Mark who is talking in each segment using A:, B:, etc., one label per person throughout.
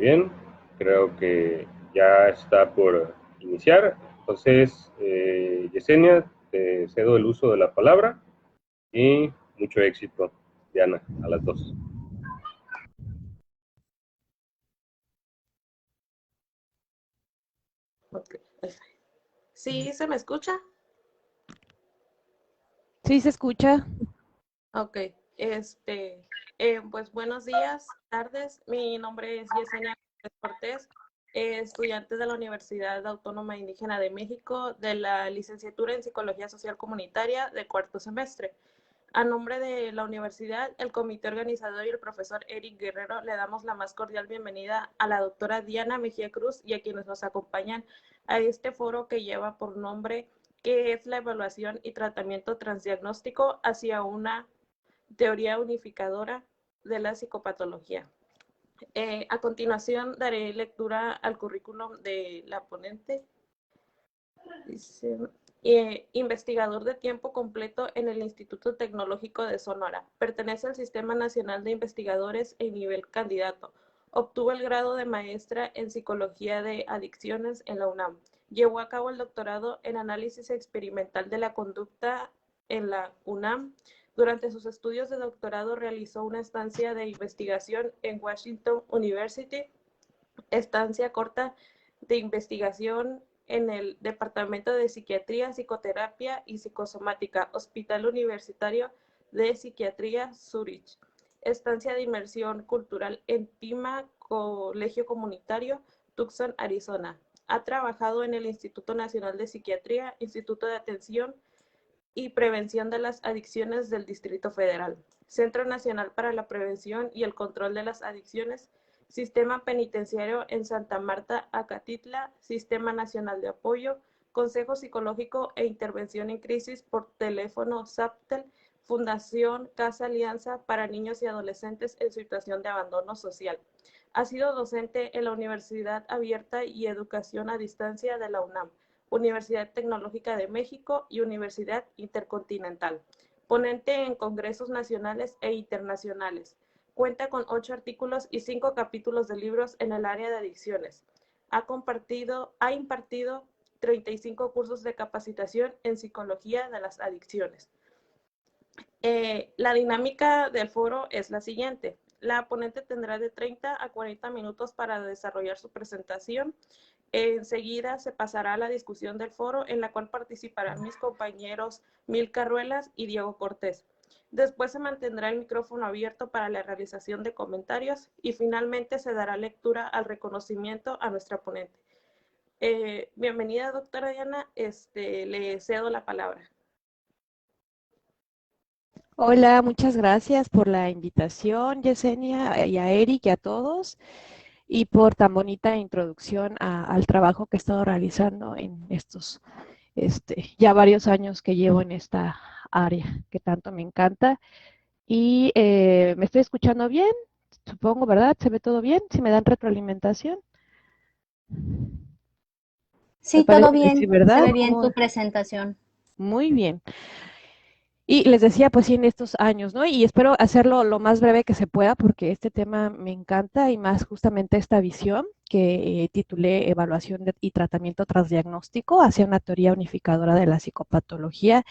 A: bien, creo que ya está por iniciar. Entonces, Yesenia, te cedo el uso de la palabra y mucho éxito, Diana, a las dos.
B: Okay. ¿Sí se me escucha?
C: Sí, se escucha.
B: Ok, pues buenos días, tardes. Mi nombre es Yesenia Cortés, estudiante de la Universidad Autónoma Indígena de México, de la licenciatura en Psicología Social Comunitaria de cuarto semestre. A nombre de la universidad, el comité organizador y el profesor Eric Guerrero le damos la más cordial bienvenida a la doctora Diana Mejía Cruz y a quienes nos acompañan a este foro que lleva por nombre ¿Qué es la evaluación y tratamiento transdiagnóstico hacia una teoría unificadora de la psicopatología? A continuación daré lectura al currículum de la ponente. Dice, investigador de tiempo completo en el Instituto Tecnológico de Sonora. Pertenece al Sistema Nacional de Investigadores en nivel candidato. Obtuvo el grado de maestra en Psicología de Adicciones en la UNAM. Llevó a cabo el doctorado en Análisis Experimental de la Conducta en la UNAM. Durante sus estudios de doctorado realizó una estancia de investigación en Washington University, estancia corta de investigación en el Departamento de Psiquiatría, Psicoterapia y Psicosomática, Hospital Universitario de Psiquiatría Zurich. Estancia de inmersión cultural en Pima, Colegio Comunitario, Tucson, Arizona. Ha trabajado en el Instituto Nacional de Psiquiatría, Instituto de Atención y Prevención de las Adicciones del Distrito Federal, Centro Nacional para la Prevención y el Control de las Adicciones, Sistema Penitenciario en Santa Marta, Acatitla, Sistema Nacional de Apoyo, Consejo Psicológico e Intervención en Crisis por teléfono SAPTEL, Fundación Casa Alianza para Niños y Adolescentes en Situación de Abandono Social. Ha sido docente en la Universidad Abierta y Educación a Distancia de la UNAM, Universidad Tecnológica de México y Universidad Intercontinental. Ponente en congresos nacionales e internacionales. Cuenta con 8 artículos y 5 capítulos de libros en el área de adicciones. Ha impartido 35 cursos de capacitación en psicología de las adicciones. La dinámica del foro es la siguiente. La ponente tendrá de 30 a 40 minutos para desarrollar su presentación. Enseguida se pasará a la discusión del foro, en la cual participarán mis compañeros Milka Ruelas y Diego Cortés. Después se mantendrá el micrófono abierto para la realización de comentarios y finalmente se dará lectura al reconocimiento a nuestra ponente. Bienvenida, doctora Diana. Le cedo la palabra.
C: Hola, muchas gracias por la invitación, Yesenia, y a Eric y a todos, y por tan bonita introducción al trabajo que he estado realizando en estos ya varios años que llevo en esta área que tanto me encanta. Y me estoy escuchando bien, supongo, ¿verdad? ¿Se ve todo bien? ¿Si me dan retroalimentación?
D: Sí,
C: Parece
D: todo
C: que sí,
D: bien, se
C: ¿verdad?
D: ve bien tu presentación.
C: Muy bien. Y les decía, pues sí, en estos años, ¿no? Y espero hacerlo lo más breve que se pueda porque este tema me encanta y más justamente esta visión que titulé Evaluación y Tratamiento Transdiagnóstico hacia una teoría unificadora de la psicopatología.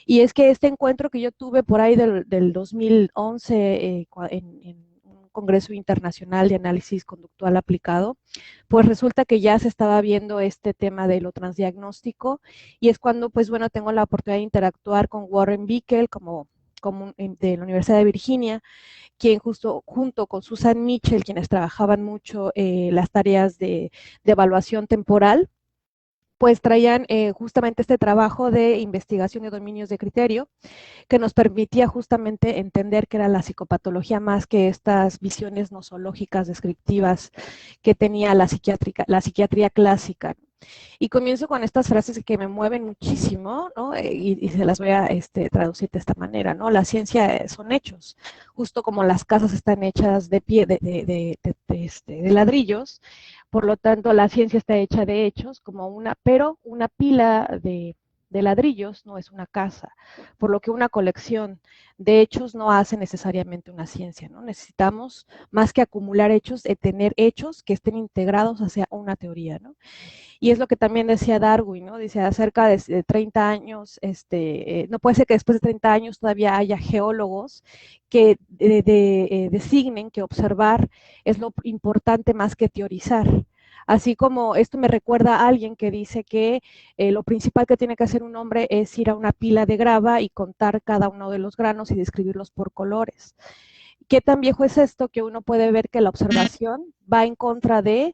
C: Y es que este encuentro que yo tuve por ahí del 2011 en un congreso internacional de análisis conductual aplicado, pues resulta que ya se estaba viendo este tema de lo transdiagnóstico y es cuando, pues bueno, tengo la oportunidad de interactuar con Warren Bickel como de la Universidad de Virginia, quien justo junto con Susan Mitchell, quienes trabajaban mucho las tareas de evaluación temporal, pues traían justamente este trabajo de investigación de dominios de criterio que nos permitía justamente entender que era la psicopatología más que estas visiones nosológicas descriptivas que tenía la psiquiatría clásica. Y comienzo con estas frases que me mueven muchísimo, ¿no? Y se las voy a traducir de esta manera, ¿no? La ciencia son hechos, justo como las casas están hechas de pie, de ladrillos, por lo tanto la ciencia está hecha de hechos, como pero una pila de ladrillos no es una casa, por lo que una colección de hechos no hace necesariamente una ciencia, ¿no? Necesitamos, más que acumular hechos, tener hechos que estén integrados hacia una teoría, ¿no? Y es lo que también decía Darwin, ¿no? Dice, acerca de 30 años, no puede ser que después de 30 años todavía haya geólogos que designen que observar es lo importante más que teorizar. Así como esto me recuerda a alguien que dice que lo principal que tiene que hacer un hombre es ir a una pila de grava y contar cada uno de los granos y describirlos por colores. ¿Qué tan viejo es esto? Que uno puede ver que la observación va en contra de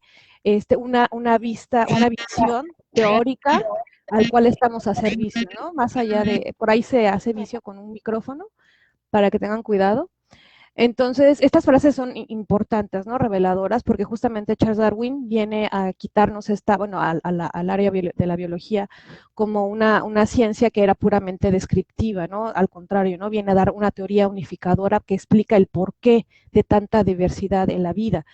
C: una visión teórica al cual estamos a servicio, ¿no? Más allá de, por ahí se hace vicio con un micrófono, para que tengan cuidado. Entonces, estas frases son importantes, ¿no? Reveladoras, porque justamente Charles Darwin viene a quitarnos al área de la biología como una ciencia que era puramente descriptiva, ¿no? Al contrario, ¿no? Viene a dar una teoría unificadora que explica el porqué de tanta diversidad en la vida.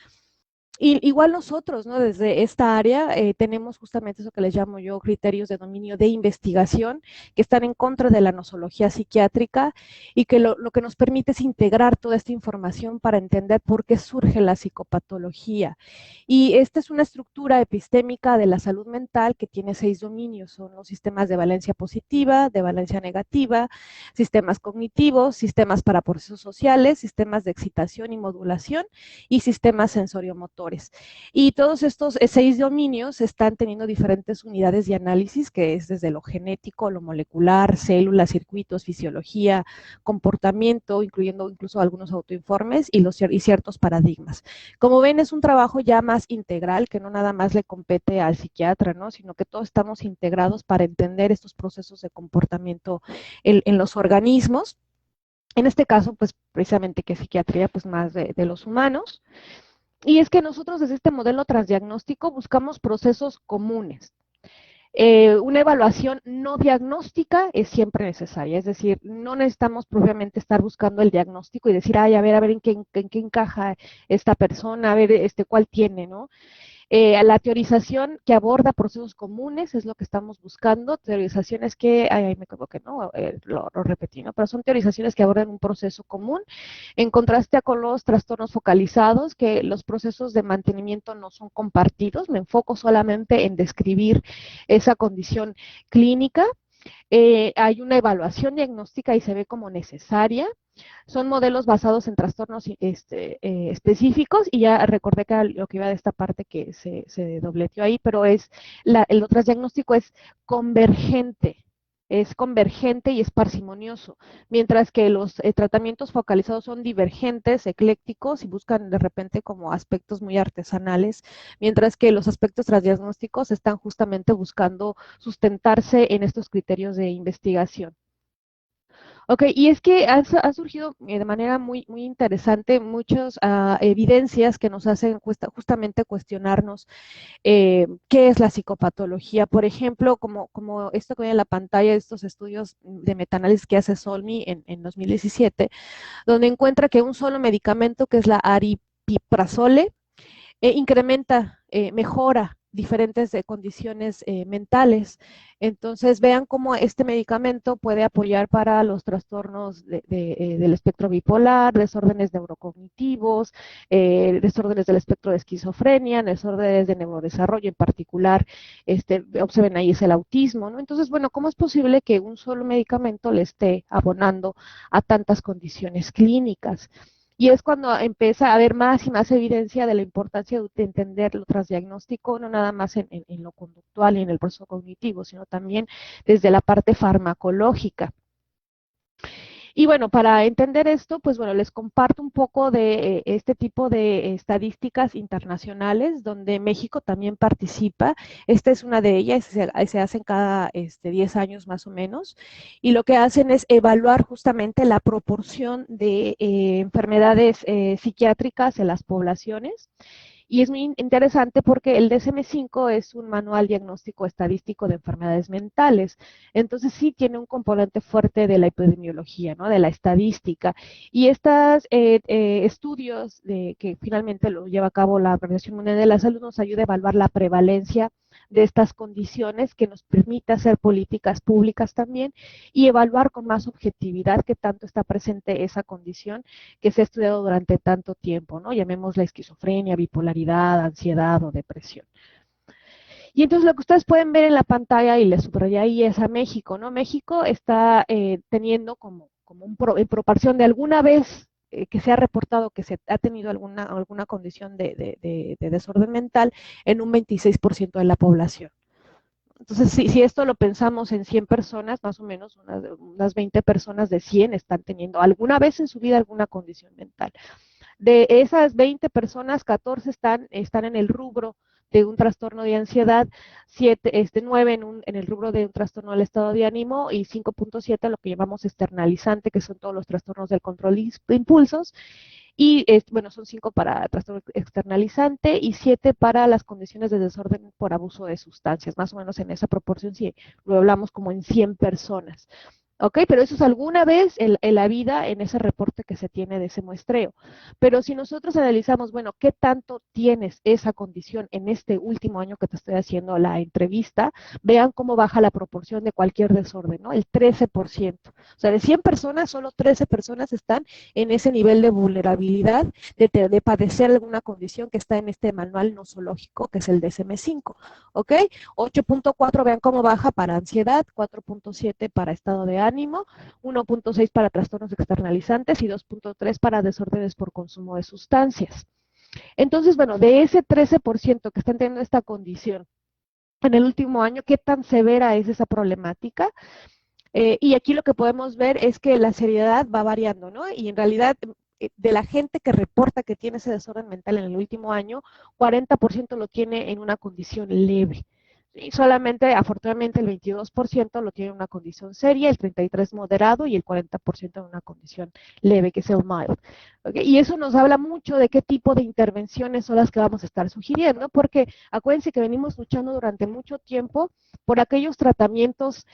C: Y igual nosotros, ¿no? Desde esta área tenemos justamente eso que les llamo yo criterios de dominio de investigación que están en contra de la nosología psiquiátrica y que lo que nos permite es integrar toda esta información para entender por qué surge la psicopatología. Y esta es una estructura epistémica de la salud mental que tiene 6 dominios, son los sistemas de valencia positiva, de valencia negativa, sistemas cognitivos, sistemas para procesos sociales, sistemas de excitación y modulación y sistemas sensorio-motores. Y todos estos 6 dominios están teniendo diferentes unidades de análisis, que es desde lo genético, lo molecular, células, circuitos, fisiología, comportamiento, incluyendo incluso algunos autoinformes y ciertos paradigmas. Como ven, es un trabajo ya más integral, que no nada más le compete al psiquiatra, ¿no? Sino que todos estamos integrados para entender estos procesos de comportamiento en los organismos. En este caso, pues precisamente que psiquiatría, pues más de los humanos. Y es que nosotros desde este modelo transdiagnóstico buscamos procesos comunes. Una evaluación no diagnóstica es siempre necesaria, es decir, no necesitamos propiamente estar buscando el diagnóstico y decir, ay, a ver en qué encaja esta persona, a ver cuál tiene, ¿no? La teorización que aborda procesos comunes es lo que estamos buscando, teorizaciones que, ay me equivoqué, ¿no? Lo repetí, ¿no? Pero son teorizaciones que abordan un proceso común, en contraste con los trastornos focalizados, que los procesos de mantenimiento no son compartidos, me enfoco solamente en describir esa condición clínica. Hay una evaluación diagnóstica y se ve como necesaria. Son modelos basados en trastornos específicos, y ya recordé que era lo que iba de esta parte que se dobleteó ahí, pero el otro diagnóstico es convergente y es parsimonioso, mientras que los tratamientos focalizados son divergentes, eclécticos y buscan de repente como aspectos muy artesanales, mientras que los aspectos transdiagnósticos están justamente buscando sustentarse en estos criterios de investigación. Ok, y es que han surgido de manera muy, muy interesante muchas evidencias que nos hacen justamente cuestionarnos qué es la psicopatología. Por ejemplo, como esto que ve en la pantalla, estos estudios de metaanálisis que hace Solmi en 2017, donde encuentra que un solo medicamento, que es la aripiprazole, mejora diferentes condiciones mentales. Entonces, vean cómo este medicamento puede apoyar para los trastornos del espectro bipolar, desórdenes neurocognitivos, desórdenes del espectro de esquizofrenia, desórdenes de neurodesarrollo en particular, observen ahí es el autismo, ¿no? Entonces, bueno, ¿cómo es posible que un solo medicamento le esté abonando a tantas condiciones clínicas? Y es cuando empieza a haber más y más evidencia de la importancia de entender lo transdiagnóstico, no nada más en lo conductual y en el proceso cognitivo, sino también desde la parte farmacológica. Y bueno, para entender esto, pues bueno, les comparto un poco de este tipo de estadísticas internacionales donde México también participa. Esta es una de ellas, se hacen cada 10 años más o menos, y lo que hacen es evaluar justamente la proporción de enfermedades psiquiátricas en las poblaciones. Y es muy interesante porque el DSM-5 es un manual diagnóstico estadístico de enfermedades mentales. Entonces sí tiene un componente fuerte de la epidemiología, ¿no? De la estadística. Y estos estudios que finalmente lo lleva a cabo la Organización Mundial de la Salud nos ayuda a evaluar la prevalencia de estas condiciones que nos permite hacer políticas públicas también y evaluar con más objetividad qué tanto está presente esa condición que se ha estudiado durante tanto tiempo, ¿no? Llamémosla esquizofrenia, bipolaridad, ansiedad o depresión. Y entonces lo que ustedes pueden ver en la pantalla, y les subrayé ahí, es a México, ¿no? México está teniendo como en proporción de alguna vez que se ha reportado que se ha tenido alguna condición de desorden mental en un 26% de la población. Entonces, si esto lo pensamos en 100 personas, más o menos unas 20 personas de 100 están teniendo alguna vez en su vida alguna condición mental. De esas 20 personas, 14 están en el rubro de un trastorno de ansiedad, 9 en el rubro de un trastorno del estado de ánimo y 5.7 lo que llamamos externalizante, que son todos los trastornos del control de impulsos. Y bueno, son 5 para trastorno externalizante y 7 para las condiciones de desorden por abuso de sustancias, más o menos en esa proporción, si lo hablamos como en 100 personas. ¿Ok? Pero eso es alguna vez en la vida en ese reporte que se tiene de ese muestreo. Pero si nosotros analizamos, bueno, ¿qué tanto tienes esa condición en este último año que te estoy haciendo la entrevista? Vean cómo baja la proporción de cualquier desorden, ¿no? El 13%. O sea, de 100 personas, solo 13 personas están en ese nivel de vulnerabilidad de padecer alguna condición que está en este manual nosológico, que es el DSM-5. ¿Ok? 8.4, vean cómo baja para ansiedad, 4.7 para estado de ánimo, 1.6 para trastornos externalizantes y 2.3 para desórdenes por consumo de sustancias. Entonces, bueno, de ese 13% que están teniendo esta condición en el último año, ¿qué tan severa es esa problemática? Y aquí lo que podemos ver es que la seriedad va variando, ¿no? Y en realidad, de la gente que reporta que tiene ese desorden mental en el último año, 40% lo tiene en una condición leve. Y solamente, afortunadamente, el 22% lo tiene en una condición seria, el 33% moderado y el 40% en una condición leve, que es el mild. ¿Okay? Y eso nos habla mucho de qué tipo de intervenciones son las que vamos a estar sugiriendo, porque acuérdense que venimos luchando durante mucho tiempo por aquellos tratamientos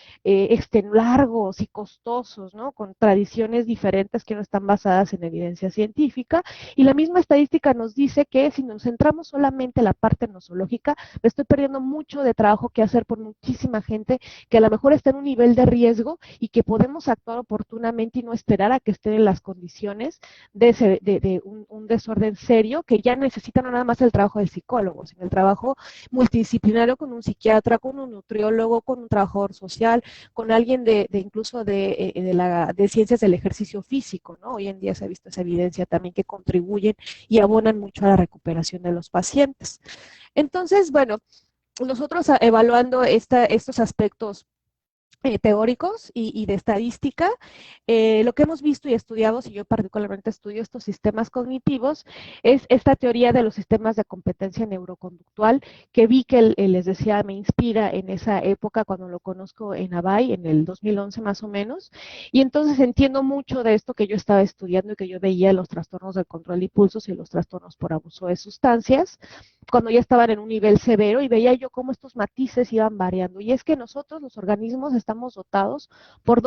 C: largos y costosos, ¿no? Con tradiciones diferentes que no están basadas en evidencia científica. Y la misma estadística nos dice que si nos centramos solamente en la parte nosológica, me estoy perdiendo mucho de trabajo que hacer por muchísima gente que a lo mejor está en un nivel de riesgo y que podemos actuar oportunamente y no esperar a que estén en las condiciones de un desorden serio que ya necesita no nada más el trabajo del psicólogo, sino el trabajo multidisciplinario con un psiquiatra, con un nutriólogo, con un trabajador social, con alguien incluso de ciencias del ejercicio físico, ¿no? Hoy en día se ha visto esa evidencia también que contribuyen y abonan mucho a la recuperación de los pacientes. Entonces, bueno, nosotros evaluando estos aspectos teóricos y de estadística, lo que hemos visto y estudiado, si yo particularmente estudio estos sistemas cognitivos, es esta teoría de los sistemas de competencia neuroconductual, que vi que les decía, me inspira en esa época cuando lo conozco en Abay, en el 2011 más o menos, y entonces entiendo mucho de esto que yo estaba estudiando y que yo veía los trastornos del control de impulsos y los trastornos por abuso de sustancias, cuando ya estaban en un nivel severo, y veía yo cómo estos matices iban variando. Y es que nosotros, los organismos, estamos dotados por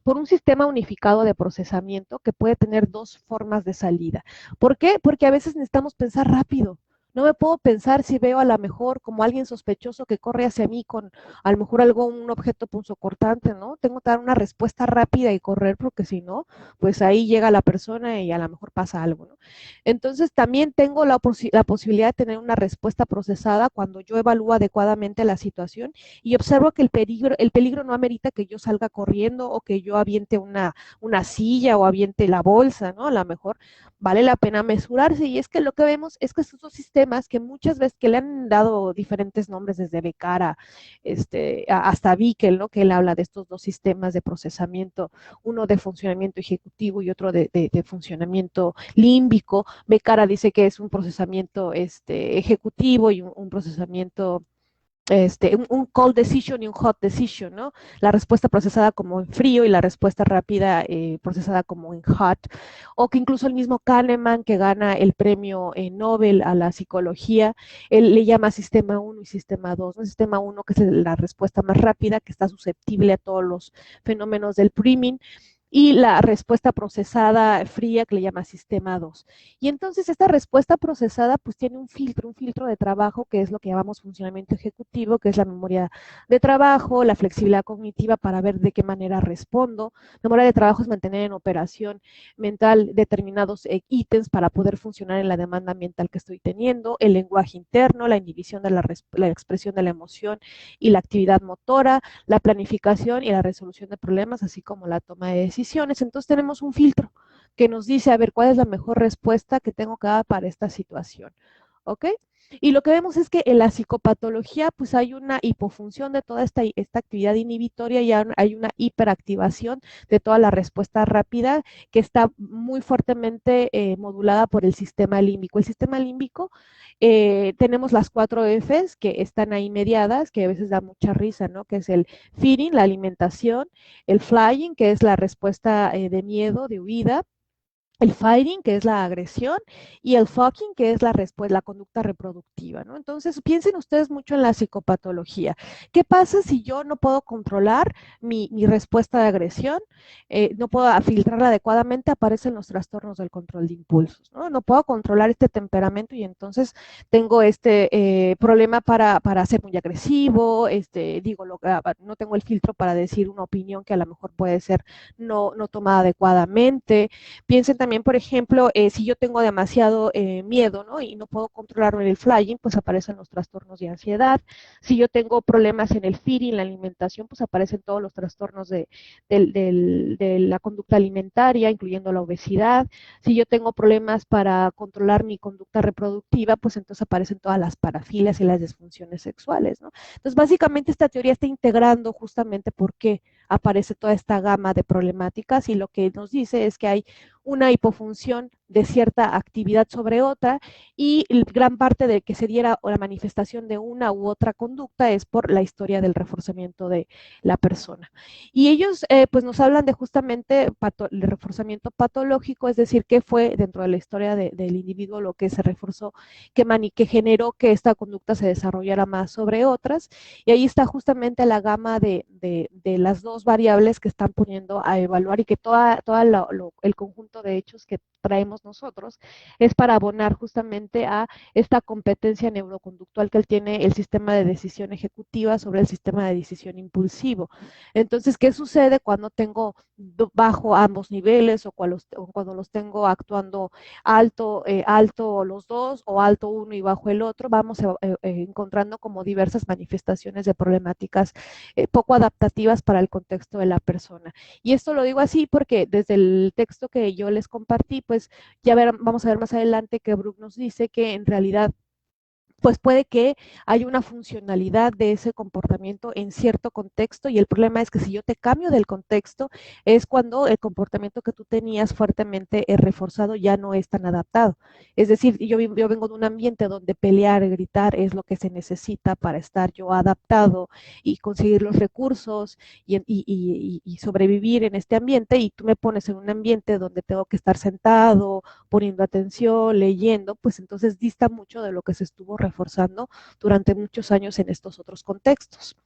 C: por un sistema unificado de procesamiento que puede tener dos formas de salida. ¿Por qué? Porque a veces necesitamos pensar rápido. No me puedo pensar si veo a lo mejor como alguien sospechoso que corre hacia mí con a lo mejor un objeto punzocortante, ¿no? Tengo que dar una respuesta rápida y correr porque si no, pues ahí llega la persona y a lo mejor pasa algo, ¿no? Entonces también tengo la posibilidad de tener una respuesta procesada cuando yo evalúo adecuadamente la situación y observo que el peligro no amerita que yo salga corriendo o que yo aviente una silla o aviente la bolsa, ¿no? A lo mejor vale la pena mesurarse, y es que lo que vemos es que estos dos sistemas que muchas veces que le han dado diferentes nombres desde Becara hasta Bickel, ¿no? Que él habla de estos dos sistemas de procesamiento, uno de funcionamiento ejecutivo y otro de funcionamiento límbico. Becara dice que es un procesamiento ejecutivo y un procesamiento un cold decision y un hot decision, ¿no? La respuesta procesada como en frío y la respuesta rápida procesada como en hot. O que incluso el mismo Kahneman, que gana el premio Nobel a la psicología, él le llama sistema 1 y sistema 2, ¿no? Sistema 1, que es la respuesta más rápida, que está susceptible a todos los fenómenos del priming, y la respuesta procesada fría que le llama sistema 2. Y entonces esta respuesta procesada pues tiene un filtro de trabajo que es lo que llamamos funcionamiento ejecutivo, que es la memoria de trabajo, la flexibilidad cognitiva para ver de qué manera respondo. Memoria de trabajo es mantener en operación mental determinados ítems para poder funcionar en la demanda ambiental que estoy teniendo, el lenguaje interno, la inhibición de la expresión de la emoción y la actividad motora, la planificación y la resolución de problemas, así como la toma de decisiones. Entonces tenemos un filtro que nos dice, a ver, ¿cuál es la mejor respuesta que tengo que dar para esta situación? ¿Ok? Y lo que vemos es que en la psicopatología pues hay una hipofunción de toda esta actividad inhibitoria y hay una hiperactivación de toda la respuesta rápida que está muy fuertemente modulada por el sistema límbico. El sistema límbico, tenemos las 4 Fs que están ahí mediadas, que a veces da mucha risa, ¿no? Que es el feeding, la alimentación, el flying, que es la respuesta de miedo, de huida, el fighting, que es la agresión, y el fucking, que es la conducta reproductiva, ¿no? Entonces, piensen ustedes mucho en la psicopatología. ¿Qué pasa si yo no puedo controlar mi respuesta de agresión? No puedo filtrarla adecuadamente, aparecen los trastornos del control de impulsos, ¿no? No puedo controlar este temperamento y entonces tengo este problema para ser muy agresivo, no tengo el filtro para decir una opinión que a lo mejor puede ser no tomada adecuadamente. Piensen también, por ejemplo, si yo tengo demasiado miedo, ¿no? Y no puedo controlarlo en el flying, pues aparecen los trastornos de ansiedad. Si yo tengo problemas en el feeding, la alimentación, pues aparecen todos los trastornos de la conducta alimentaria, incluyendo la obesidad. Si yo tengo problemas para controlar mi conducta reproductiva, pues entonces aparecen todas las parafilias y las disfunciones sexuales, ¿no? Entonces, básicamente esta teoría está integrando justamente por qué aparece toda esta gama de problemáticas y lo que nos dice es que hay una hipofunción de cierta actividad sobre otra y gran parte de que se diera la manifestación de una u otra conducta es por la historia del reforzamiento de la persona. Y ellos pues nos hablan de justamente el reforzamiento patológico, es decir, qué fue dentro de la historia del individuo lo que se reforzó, que generó que esta conducta se desarrollara más sobre otras, y ahí está justamente la gama de las dos variables que están poniendo a evaluar y que el conjunto de hechos que traemos nosotros es para abonar justamente a esta competencia neuroconductual que él tiene el sistema de decisión ejecutiva sobre el sistema de decisión impulsivo. Entonces, ¿qué sucede cuando tengo bajo ambos niveles o cuando los tengo actuando alto los dos o alto uno y bajo el otro? Vamos encontrando como diversas manifestaciones de problemáticas poco adaptativas para el contexto de la persona. Y esto lo digo así porque desde el texto que yo les compartí, pues vamos a ver más adelante que Brooke nos dice que en realidad pues puede que haya una funcionalidad de ese comportamiento en cierto contexto y el problema es que si yo te cambio del contexto es cuando el comportamiento que tú tenías fuertemente reforzado ya no es tan adaptado. Es decir, yo vengo de un ambiente donde pelear, gritar es lo que se necesita para estar yo adaptado y conseguir los recursos y sobrevivir en este ambiente y tú me pones en un ambiente donde tengo que estar sentado, poniendo atención, leyendo, pues entonces dista mucho de lo que se estuvo reforzando durante muchos años en estos otros contextos.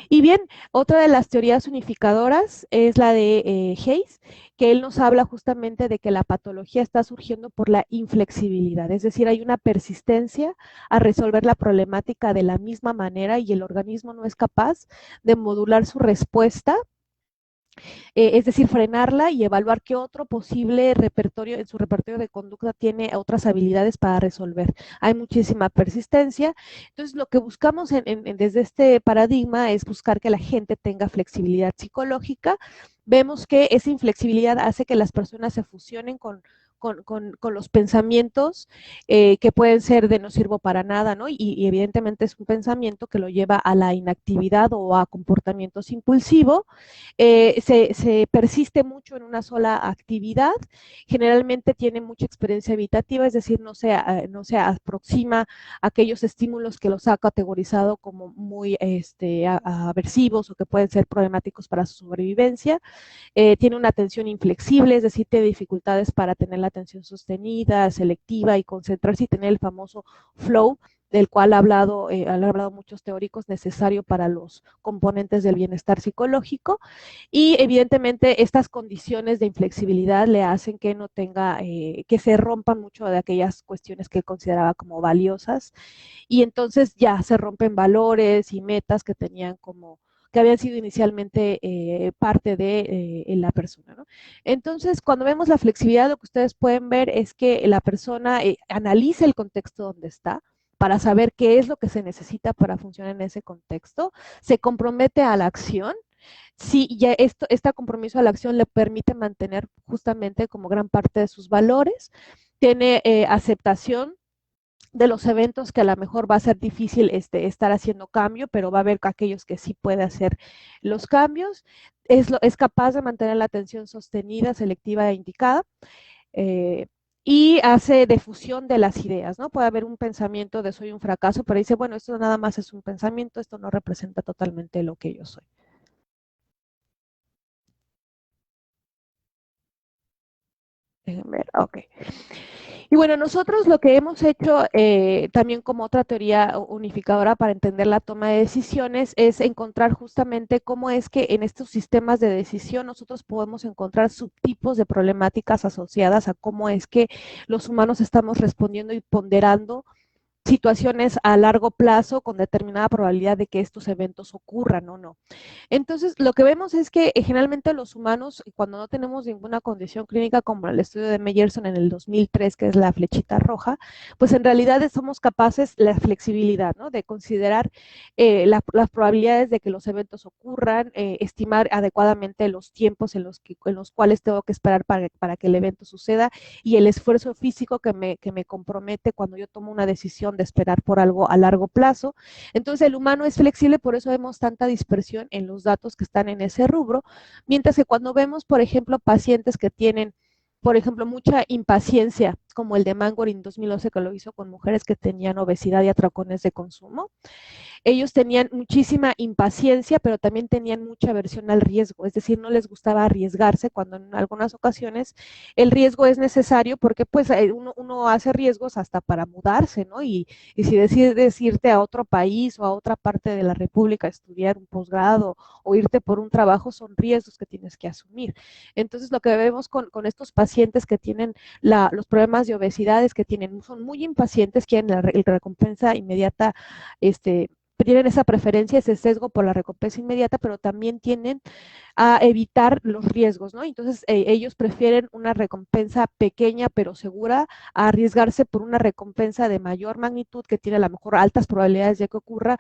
C: Y bien, otra de las teorías unificadoras es la de Hayes, que él nos habla justamente de que la patología está surgiendo por la inflexibilidad, es decir, hay una persistencia a resolver la problemática de la misma manera y el organismo no es capaz de modular su respuesta, es decir, frenarla y evaluar qué otro posible repertorio, en su repertorio de conducta tiene otras habilidades para resolver. Hay muchísima persistencia. Entonces, lo que buscamos desde este paradigma es buscar que la gente tenga flexibilidad psicológica. Vemos que esa inflexibilidad hace que las personas se fusionen con los pensamientos que pueden ser de no sirvo para nada, ¿no? Y evidentemente es un pensamiento que lo lleva a la inactividad o a comportamientos impulsivos. Se persiste mucho en una sola actividad, generalmente tiene mucha experiencia evitativa, es decir, no se aproxima a aquellos estímulos que los ha categorizado como muy aversivos o que pueden ser problemáticos para su sobrevivencia. Tiene una atención inflexible, es decir, tiene dificultades para tener la atención sostenida, selectiva y concentrarse y tener el famoso flow del cual han hablado muchos teóricos, necesario para los componentes del bienestar psicológico, y evidentemente estas condiciones de inflexibilidad le hacen que no tenga, que se rompan mucho de aquellas cuestiones que él consideraba como valiosas, y entonces ya se rompen valores y metas que tenían como que habían sido inicialmente parte de la persona, ¿no? Entonces, cuando vemos la flexibilidad, lo que ustedes pueden ver es que la persona analiza el contexto donde está para saber qué es lo que se necesita para funcionar en ese contexto, se compromete a la acción. Sí, ya este compromiso a la acción le permite mantener justamente como gran parte de sus valores, tiene aceptación de los eventos que a lo mejor va a ser difícil estar haciendo cambio, pero va a haber aquellos que sí puede hacer los cambios, es capaz de mantener la atención sostenida, selectiva e indicada, eh, y hace difusión de las ideas, ¿no? Puede haber un pensamiento de soy un fracaso, pero dice, bueno, esto nada más es un pensamiento, esto no representa totalmente lo que yo soy. Déjenme ver, ok. Y bueno, nosotros lo que hemos hecho también como otra teoría unificadora para entender la toma de decisiones es encontrar justamente cómo es que en estos sistemas de decisión nosotros podemos encontrar subtipos de problemáticas asociadas a cómo es que los humanos estamos respondiendo y ponderando situaciones a largo plazo con determinada probabilidad de que estos eventos ocurran o no. Entonces, lo que vemos es que generalmente los humanos, cuando no tenemos ninguna condición clínica, como el estudio de Meyerson en el 2003, que es la flechita roja, pues en realidad somos capaces, la flexibilidad, ¿no? De considerar las probabilidades de que los eventos ocurran, estimar adecuadamente los tiempos en los cuales tengo que esperar para que el evento suceda, y el esfuerzo físico que me compromete cuando yo tomo una decisión de esperar por algo a largo plazo. Entonces, el humano es flexible, por eso vemos tanta dispersión en los datos que están en ese rubro, mientras que cuando vemos, por ejemplo, pacientes que tienen, por ejemplo, mucha impaciencia, como el de Mangorin 2011, que lo hizo con mujeres que tenían obesidad y atracones de consumo, ellos tenían muchísima impaciencia, pero también tenían mucha aversión al riesgo, es decir, no les gustaba arriesgarse cuando en algunas ocasiones el riesgo es necesario porque pues uno hace riesgos hasta para mudarse, ¿no? Y si decides irte a otro país o a otra parte de la República a estudiar un posgrado o irte por un trabajo, son riesgos que tienes que asumir. Entonces, lo que vemos con estos pacientes que tienen los problemas de obesidad es que son muy impacientes, quieren la recompensa inmediata, tienen esa preferencia, ese sesgo por la recompensa inmediata, pero también tienden a evitar los riesgos, ¿no? Entonces, ellos prefieren una recompensa pequeña pero segura a arriesgarse por una recompensa de mayor magnitud que tiene a lo mejor altas probabilidades de que ocurra.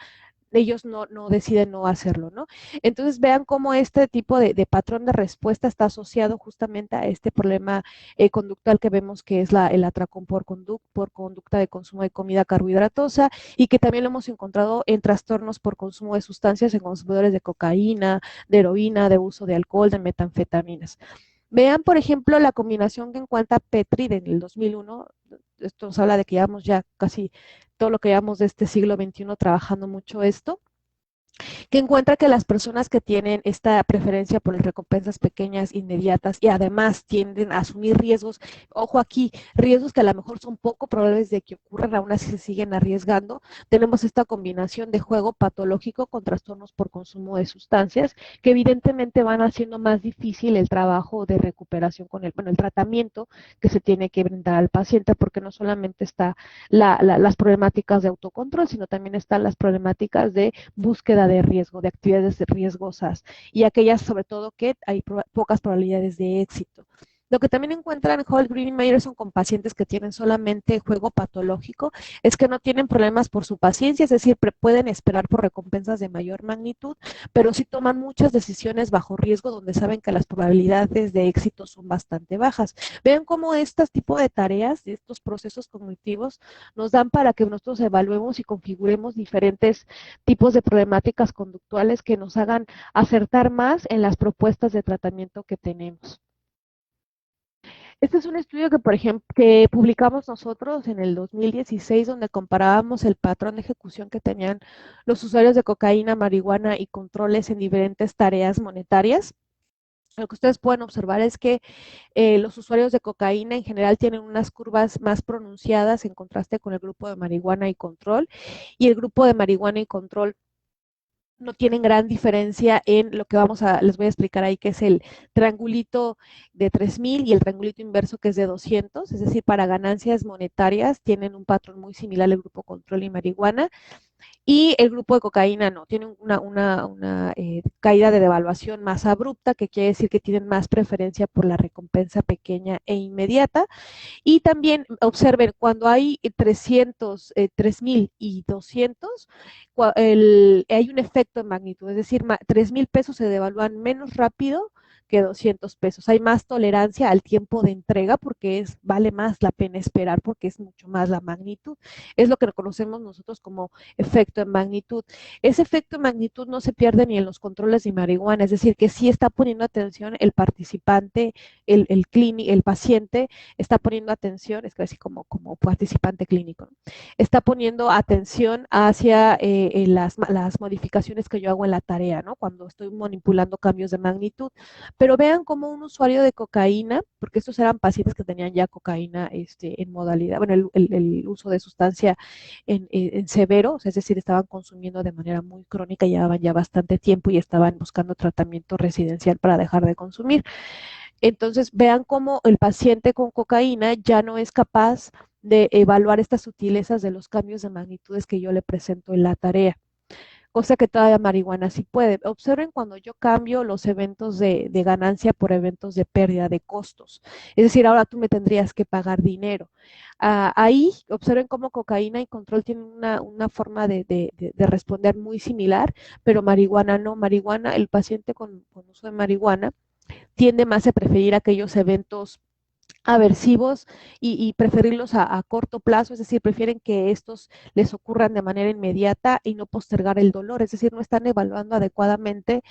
C: Ellos no deciden no hacerlo, ¿no? Entonces vean cómo este tipo de patrón de respuesta está asociado justamente a este problema conductual que vemos que es el atracón por conducta de consumo de comida carbohidratosa, y que también lo hemos encontrado en trastornos por consumo de sustancias en consumidores de cocaína, de heroína, de uso de alcohol, de metanfetaminas. Vean, por ejemplo, la combinación que encuentra Petri en el 2001. Esto nos habla de que llevamos ya casi todo lo que llevamos de este siglo XXI trabajando mucho esto, que encuentra que las personas que tienen esta preferencia por las recompensas pequeñas, inmediatas, y además tienden a asumir riesgos, ojo aquí, riesgos que a lo mejor son poco probables de que ocurran, aún así se siguen arriesgando. Tenemos esta combinación de juego patológico con trastornos por consumo de sustancias, que evidentemente van haciendo más difícil el trabajo de recuperación con el tratamiento que se tiene que brindar al paciente, porque no solamente está las problemáticas de autocontrol, sino también están las problemáticas de búsqueda de riesgo, de actividades riesgosas, y aquellas sobre todo que hay pocas probabilidades de éxito. Lo que también encuentran Hall, Green y Meyerson con pacientes que tienen solamente juego patológico es que no tienen problemas por su paciencia, es decir, pueden esperar por recompensas de mayor magnitud, pero sí toman muchas decisiones bajo riesgo donde saben que las probabilidades de éxito son bastante bajas. Vean cómo este tipo de tareas, estos procesos cognitivos, nos dan para que nosotros evaluemos y configuremos diferentes tipos de problemáticas conductuales que nos hagan acertar más en las propuestas de tratamiento que tenemos. Este es un estudio que, por ejemplo, que publicamos nosotros en el 2016, donde comparábamos el patrón de ejecución que tenían los usuarios de cocaína, marihuana y controles en diferentes tareas monetarias. lo que ustedes pueden observar es que los usuarios de cocaína en general tienen unas curvas más pronunciadas en contraste con el grupo de marihuana y control, y el grupo de marihuana y control no tienen gran diferencia en lo que les voy a explicar ahí, que es el triangulito de 3000 y el triangulito inverso que es de 200, es decir, para ganancias monetarias tienen un patrón muy similar al grupo control y marihuana. Y el grupo de cocaína no, tiene una caída de devaluación más abrupta, que quiere decir que tienen más preferencia por la recompensa pequeña e inmediata. Y también observen, cuando hay 3.000 y 200, hay un efecto en magnitud, es decir, 3.000 pesos se devalúan menos rápido que 200 pesos. Hay más tolerancia al tiempo de entrega porque vale más la pena esperar porque es mucho más la magnitud. Es lo que reconocemos nosotros como efecto en magnitud. Ese efecto en magnitud no se pierde ni en los controles de marihuana, es decir, que sí está poniendo atención el participante, el paciente está poniendo atención, es que así como participante clínico, ¿no? Está poniendo atención hacia las modificaciones que yo hago en la tarea, ¿no? Cuando estoy manipulando cambios de magnitud. Pero vean como un usuario de cocaína, porque estos eran pacientes que tenían ya cocaína en modalidad, bueno, el uso de sustancia en severo, o sea, es decir, estaban consumiendo de manera muy crónica, llevaban ya bastante tiempo y estaban buscando tratamiento residencial para dejar de consumir. Entonces, vean cómo el paciente con cocaína ya no es capaz de evaluar estas sutilezas de los cambios de magnitudes que yo le presento en la tarea, cosa que todavía marihuana sí puede. Observen cuando yo cambio los eventos de ganancia por eventos de pérdida de costos. Es decir, ahora tú me tendrías que pagar dinero. Ahí observen cómo cocaína y control tienen una forma de responder muy similar, pero marihuana no. Marihuana, el paciente con uso de marihuana tiende más a preferir aquellos eventos aversivos y preferirlos a corto plazo, es decir, prefieren que estos les ocurran de manera inmediata y no postergar el dolor, es decir, no están evaluando adecuadamente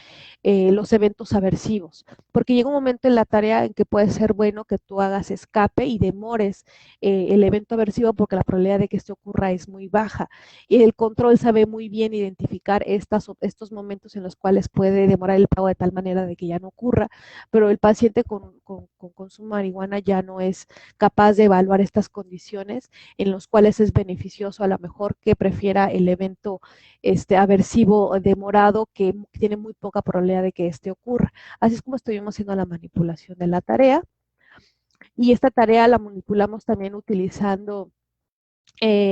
C: los eventos aversivos, porque llega un momento en la tarea en que puede ser bueno que tú hagas escape y demores el evento aversivo porque la probabilidad de que esto ocurra es muy baja, y el control sabe muy bien identificar estos momentos en los cuales puede demorar el pago de tal manera de que ya no ocurra, pero el paciente con consumo de marihuana ya no es capaz de evaluar estas condiciones en los cuales es beneficioso a lo mejor que prefiera el evento aversivo demorado que tiene muy poca probabilidad de que ocurra. Así es como estuvimos haciendo la manipulación de la tarea, y esta tarea la manipulamos también utilizando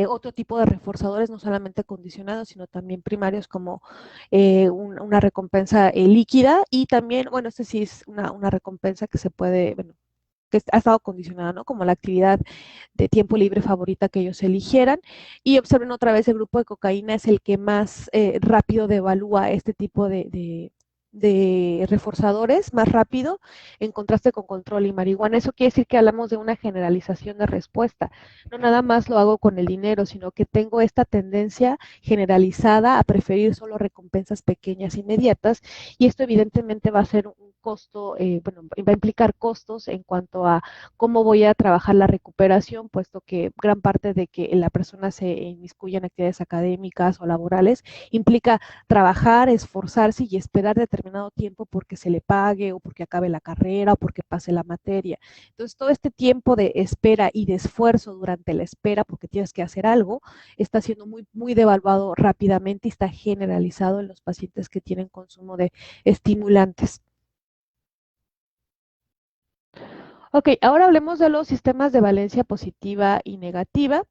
C: otro tipo de reforzadores, no solamente condicionados, sino también primarios como una recompensa líquida, y también, bueno, este sí es una recompensa que se puede, bueno, que ha estado condicionada, ¿no? Como la actividad de tiempo libre favorita que ellos eligieran. Y observen otra vez, el grupo de cocaína es el que más rápido devalúa este tipo de reforzadores, más rápido, en contraste con control y marihuana. Eso quiere decir que hablamos de una generalización de respuesta. No nada más lo hago con el dinero, sino que tengo esta tendencia generalizada a preferir solo recompensas pequeñas inmediatas, y esto evidentemente va a ser un costo, bueno, va a implicar costos en cuanto a cómo voy a trabajar la recuperación, puesto que gran parte de que la persona se inmiscuya en actividades académicas o laborales implica trabajar, esforzarse y esperar determinado tiempo porque se le pague o porque acabe la carrera o porque pase la materia. Entonces, todo este tiempo de espera y de esfuerzo durante la espera, porque tienes que hacer algo, está siendo muy, muy devaluado rápidamente y está generalizado en los pacientes que tienen consumo de estimulantes. Ok, ahora hablemos de los sistemas de valencia positiva y negativa.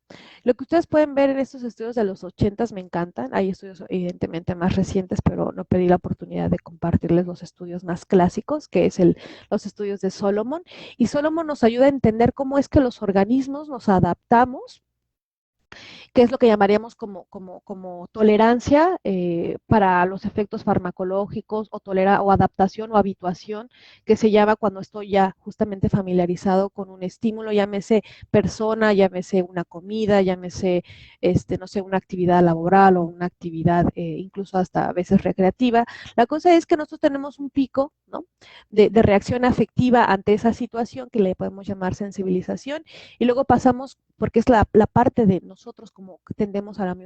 C: Lo que ustedes pueden ver en estos estudios de los 80s me encantan. Hay estudios evidentemente más recientes, pero no pedí la oportunidad de compartirles los estudios más clásicos, que es los estudios de Solomon. Y Solomon nos ayuda a entender cómo es que los organismos nos adaptamos, que es lo que llamaríamos como tolerancia para los efectos farmacológicos, o adaptación o habituación, que se llama cuando estoy ya justamente familiarizado con un estímulo, llámese persona, llámese una comida, llámese, no sé, una actividad laboral o una actividad incluso hasta a veces recreativa. La cosa es que nosotros tenemos un pico, ¿no?, de reacción afectiva ante esa situación que le podemos llamar sensibilización, y luego pasamos, porque es la parte de nosotros nosotros como tendemos a la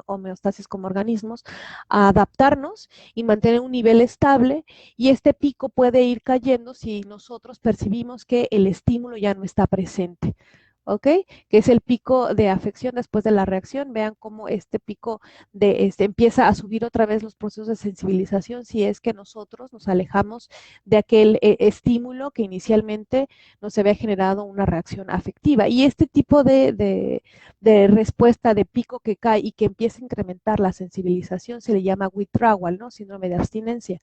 C: homeostasis como organismos, a adaptarnos y mantener un nivel estable, y este pico puede ir cayendo si nosotros percibimos que el estímulo ya no está presente. ¿Ok? Que es el pico de afección después de la reacción. Vean cómo este pico empieza a subir otra vez los procesos de sensibilización si es que nosotros nos alejamos de aquel estímulo que inicialmente nos había generado una reacción afectiva. Y este tipo de respuesta de pico que cae y que empieza a incrementar la sensibilización se le llama withdrawal, ¿no? Síndrome de abstinencia.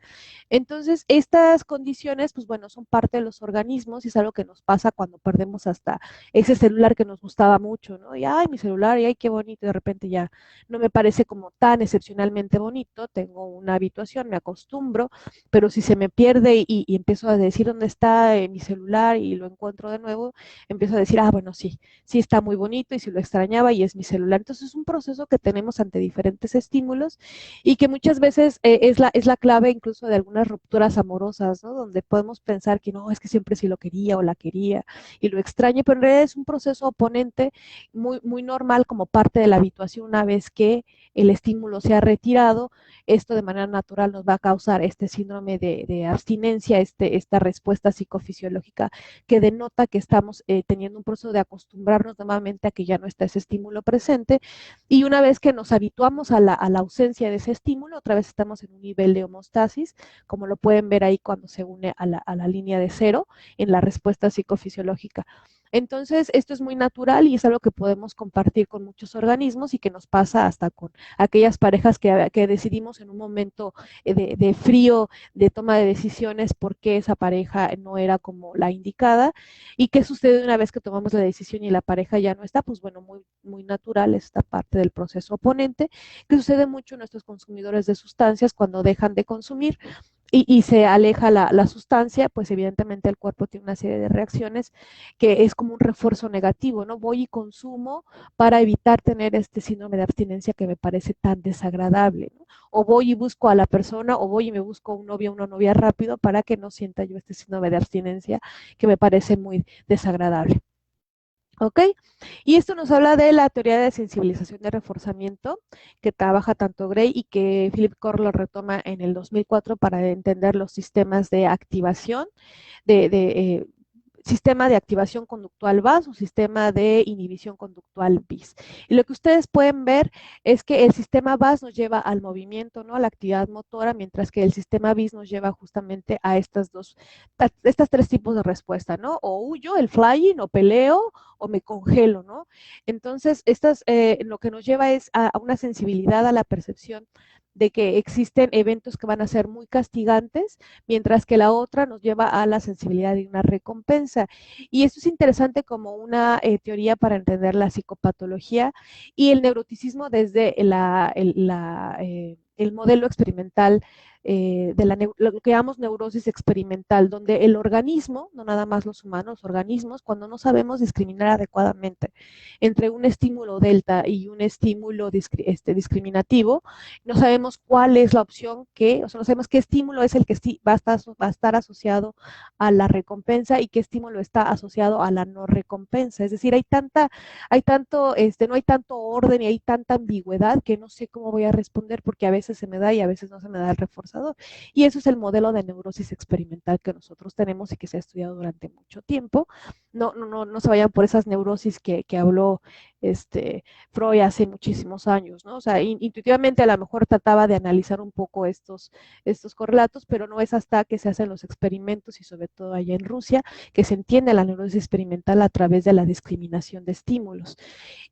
C: Entonces, estas condiciones, pues bueno, son parte de los organismos y es algo que nos pasa cuando perdemos hasta ese celular que nos gustaba mucho, ¿no? Y, ay, mi celular, y ay, qué bonito, y de repente ya no me parece como tan excepcionalmente bonito, tengo una habituación, me acostumbro, pero si se me pierde y empiezo a decir dónde está mi celular y lo encuentro de nuevo, empiezo a decir, ah, bueno, sí, sí está muy bonito y si lo extrañaba y es mi celular. Entonces, es un proceso que tenemos ante diferentes estímulos y que muchas veces es la clave incluso de algunas rupturas amorosas, ¿no? Donde podemos pensar que no, es que siempre sí lo quería o la quería y lo extraño, pero en realidad es un proceso oponente muy, muy normal como parte de la habituación. Una vez que el estímulo se ha retirado, esto de manera natural nos va a causar este síndrome de abstinencia, esta respuesta psicofisiológica que denota que estamos teniendo un proceso de acostumbrarnos nuevamente a que ya no está ese estímulo presente, y una vez que nos habituamos a la ausencia de ese estímulo, otra vez estamos en un nivel de homeostasis, como lo pueden ver ahí cuando se une a la línea de cero en la respuesta psicofisiológica. Entonces, esto es muy natural y es algo que podemos compartir con muchos organismos y que nos pasa hasta con aquellas parejas que decidimos en un momento de frío, de toma de decisiones, porque esa pareja no era como la indicada. ¿Y qué sucede una vez que tomamos la decisión y la pareja ya no está? Pues bueno, muy, muy natural esta parte del proceso oponente, que sucede mucho en nuestros consumidores de sustancias cuando dejan de consumir y se aleja la sustancia, pues evidentemente el cuerpo tiene una serie de reacciones que es como un refuerzo negativo, ¿no? Voy y consumo para evitar tener este síndrome de abstinencia que me parece tan desagradable, ¿no? O voy y busco a la persona, o voy y me busco un novio o una novia rápido para que no sienta yo este síndrome de abstinencia que me parece muy desagradable. ¿Ok? Y esto nos habla de la teoría de sensibilización de reforzamiento que trabaja tanto Gray y que Philip Corr lo retoma en el 2004 para entender los sistemas de activación de sistema de activación conductual BAS o sistema de inhibición conductual BIS. Y lo que ustedes pueden ver es que el sistema BAS nos lleva al movimiento, ¿no? A la actividad motora, mientras que el sistema BIS nos lleva justamente a estas tres tipos de respuesta, ¿no? O huyo, el flying, o peleo, o me congelo, ¿no? Entonces, lo que nos lleva es a una sensibilidad a la percepción de que existen eventos que van a ser muy castigantes, mientras que la otra nos lleva a la sensibilidad de una recompensa. Y esto es interesante como una teoría para entender la psicopatología y el neuroticismo desde el modelo experimental lo que llamamos neurosis experimental, donde el organismo, no nada más los humanos, organismos, cuando no sabemos discriminar adecuadamente entre un estímulo delta y un estímulo discriminativo, no sabemos cuál es la opción o sea, no sabemos qué estímulo es el que va a estar asociado a la recompensa y qué estímulo está asociado a la no recompensa. Es decir, no hay tanto orden y hay tanta ambigüedad que no sé cómo voy a responder porque a veces se me da y a veces no se me da el reforzador. Y eso es el modelo de neurosis experimental que nosotros tenemos y que se ha estudiado durante mucho tiempo. No se vayan por esas neurosis que habló Freud hace muchísimos años, ¿no? O sea, intuitivamente a lo mejor trataba de analizar un poco estos correlatos, pero no es hasta que se hacen los experimentos y sobre todo allá en Rusia que se entiende la neurosis experimental a través de la discriminación de estímulos.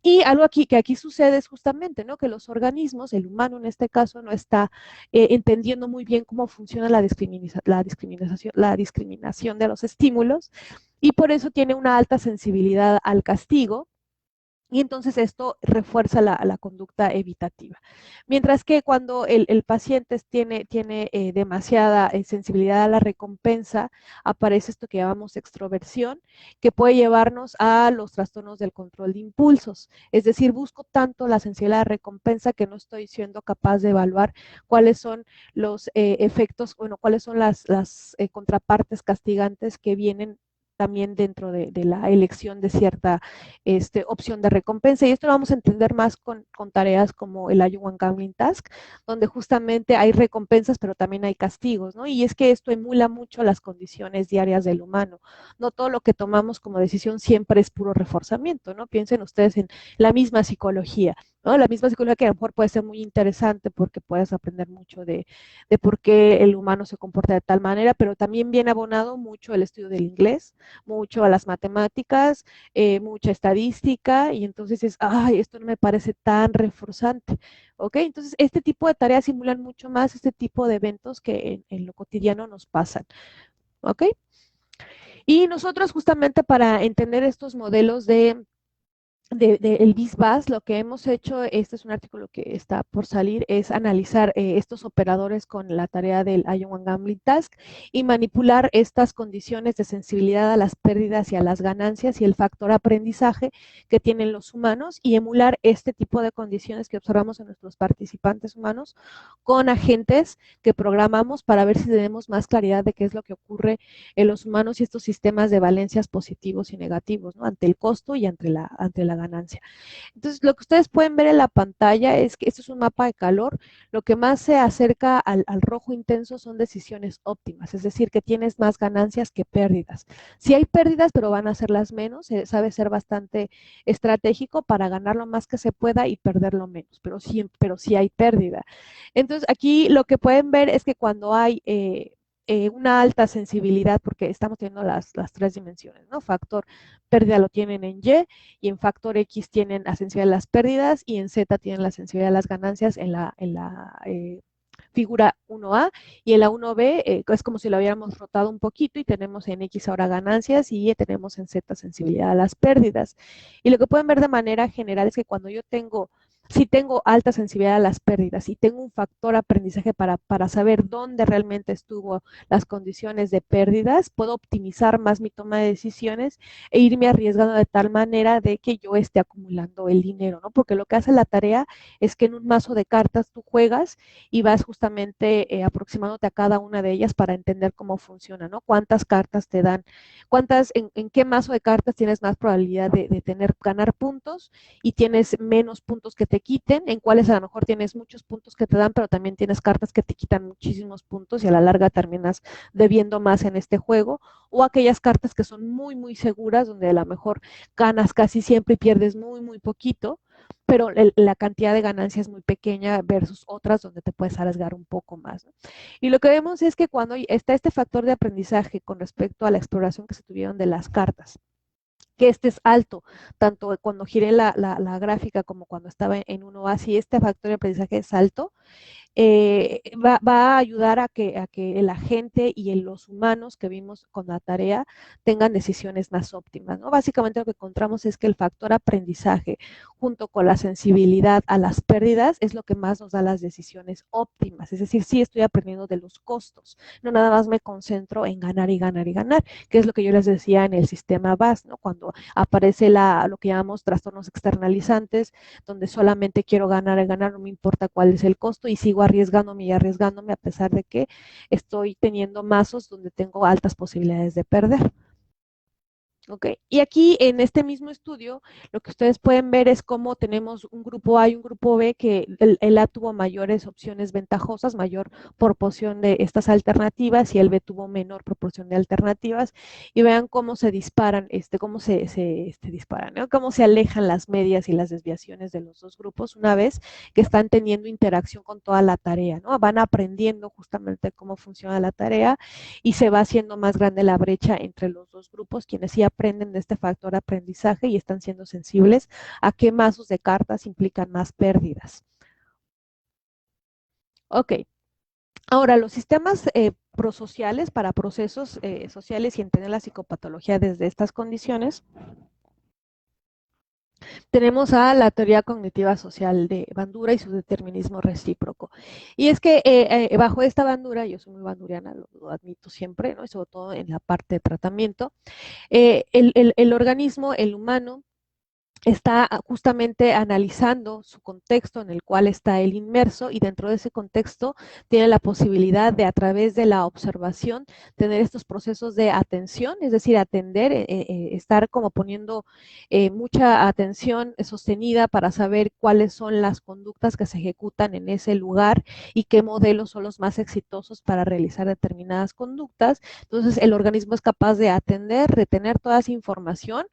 C: Y algo que aquí sucede es justamente, ¿no? Que los organismos, el humano en este caso, no está entendiendo muy bien cómo funciona la discriminación de los estímulos y por eso tiene una alta sensibilidad al castigo. Y entonces esto refuerza la conducta evitativa. Mientras que cuando el paciente tiene demasiada sensibilidad a la recompensa, aparece esto que llamamos extroversión, que puede llevarnos a los trastornos del control de impulsos. Es decir, busco tanto la sensibilidad a la recompensa que no estoy siendo capaz de evaluar cuáles son los efectos, bueno, cuáles son las contrapartes castigantes que vienen también dentro de la elección de cierta opción de recompensa. Y esto lo vamos a entender más con tareas como el Iowa Gambling Task, donde justamente hay recompensas, pero también hay castigos, ¿no? Y es que esto emula mucho las condiciones diarias del humano. No todo lo que tomamos como decisión siempre es puro reforzamiento, ¿no? Piensen ustedes en la misma psicología, ¿no? La misma psicología que a lo mejor puede ser muy interesante porque puedes aprender mucho de por qué el humano se comporta de tal manera, pero también viene abonado mucho el estudio del inglés, mucho a las matemáticas, mucha estadística, y entonces es, ay, esto no me parece tan reforzante, ¿ok? Entonces, este tipo de tareas simulan mucho más este tipo de eventos que en lo cotidiano nos pasan, ¿ok? Y nosotros justamente para entender estos modelos de el BISBAS, lo que hemos hecho, este es un artículo que está por salir, es analizar estos operadores con la tarea del Iowa Gambling Task y manipular estas condiciones de sensibilidad a las pérdidas y a las ganancias y el factor aprendizaje que tienen los humanos y emular este tipo de condiciones que observamos en nuestros participantes humanos con agentes que programamos para ver si tenemos más claridad de qué es lo que ocurre en los humanos y estos sistemas de valencias positivos y negativos, ¿no? Ante el costo y ante la ganancia. Entonces, lo que ustedes pueden ver en la pantalla es que esto es un mapa de calor. Lo que más se acerca al rojo intenso son decisiones óptimas, es decir, que tienes más ganancias que pérdidas. Sí hay pérdidas, pero van a ser las menos. Sabe ser bastante estratégico para ganar lo más que se pueda y perder lo menos, pero sí hay pérdida. Entonces, aquí lo que pueden ver es que cuando hay una alta sensibilidad, porque estamos teniendo las tres dimensiones, ¿no? Factor pérdida lo tienen en y en factor X tienen la sensibilidad de las pérdidas y en Z tienen la sensibilidad de las ganancias en la figura 1A y en la 1B es como si lo hubiéramos rotado un poquito y tenemos en X ahora ganancias y tenemos en Z sensibilidad a las pérdidas. Y lo que pueden ver de manera general es que cuando yo tengo si tengo alta sensibilidad a las pérdidas y tengo un factor aprendizaje para saber dónde realmente estuvo las condiciones de pérdidas, puedo optimizar más mi toma de decisiones e irme arriesgando de tal manera de que yo esté acumulando el dinero, ¿no? Porque lo que hace la tarea es que en un mazo de cartas tú juegas y vas justamente aproximándote a cada una de ellas para entender cómo funciona, ¿no? Cuántas cartas te dan, en qué mazo de cartas tienes más probabilidad de ganar puntos y tienes menos puntos que te quiten, en cuáles a lo mejor tienes muchos puntos que te dan, pero también tienes cartas que te quitan muchísimos puntos y a la larga terminas debiendo más en este juego, o aquellas cartas que son muy, muy seguras, donde a lo mejor ganas casi siempre y pierdes muy, muy poquito, pero la cantidad de ganancia es muy pequeña versus otras donde te puedes arriesgar un poco más, ¿no? Y lo que vemos es que cuando está este factor de aprendizaje con respecto a la exploración que se tuvieron de las cartas, que este es alto, tanto cuando giré la gráfica como cuando estaba en 1A, si este factor de aprendizaje es alto, va a ayudar a que la gente y los humanos que vimos con la tarea tengan decisiones más óptimas, ¿no? Básicamente lo que encontramos es que el factor aprendizaje junto con la sensibilidad a las pérdidas es lo que más nos da las decisiones óptimas, es decir, sí estoy aprendiendo de los costos, no nada más me concentro en ganar y ganar y ganar, que es lo que yo les decía en el sistema VAS, ¿no? Cuando aparece lo que llamamos trastornos externalizantes, donde solamente quiero ganar y ganar, no me importa cuál es el costo y sigo arriesgándome y arriesgándome a pesar de que estoy teniendo mazos donde tengo altas posibilidades de perder. Ok, y aquí en este mismo estudio, lo que ustedes pueden ver es cómo tenemos un grupo A y un grupo B, que el A tuvo mayores opciones ventajosas, mayor proporción de estas alternativas, y el B tuvo menor proporción de alternativas, y vean cómo se disparan, cómo se disparan, ¿no? Cómo se alejan las medias y las desviaciones de los dos grupos una vez que están teniendo interacción con toda la tarea, ¿no? Van aprendiendo justamente cómo funciona la tarea y se va haciendo más grande la brecha entre los dos grupos, quienes sí aprenden de este factor aprendizaje y están siendo sensibles a qué mazos de cartas implican más pérdidas. Ok, ahora los sistemas prosociales para procesos sociales y entender la psicopatología desde estas condiciones. Tenemos a la teoría cognitiva social de Bandura y su determinismo recíproco. Y es que bajo esta bandura, yo soy muy banduriana, lo admito siempre, ¿no? Y sobre todo en la parte de tratamiento, el organismo, el humano, está justamente analizando su contexto en el cual está él inmerso, y dentro de ese contexto tiene la posibilidad de, a través de la observación, tener estos procesos de atención, es decir, atender, estar como poniendo mucha atención sostenida para saber cuáles son las conductas que se ejecutan en ese lugar y qué modelos son los más exitosos para realizar determinadas conductas. Entonces el organismo es capaz de atender, retener toda esa información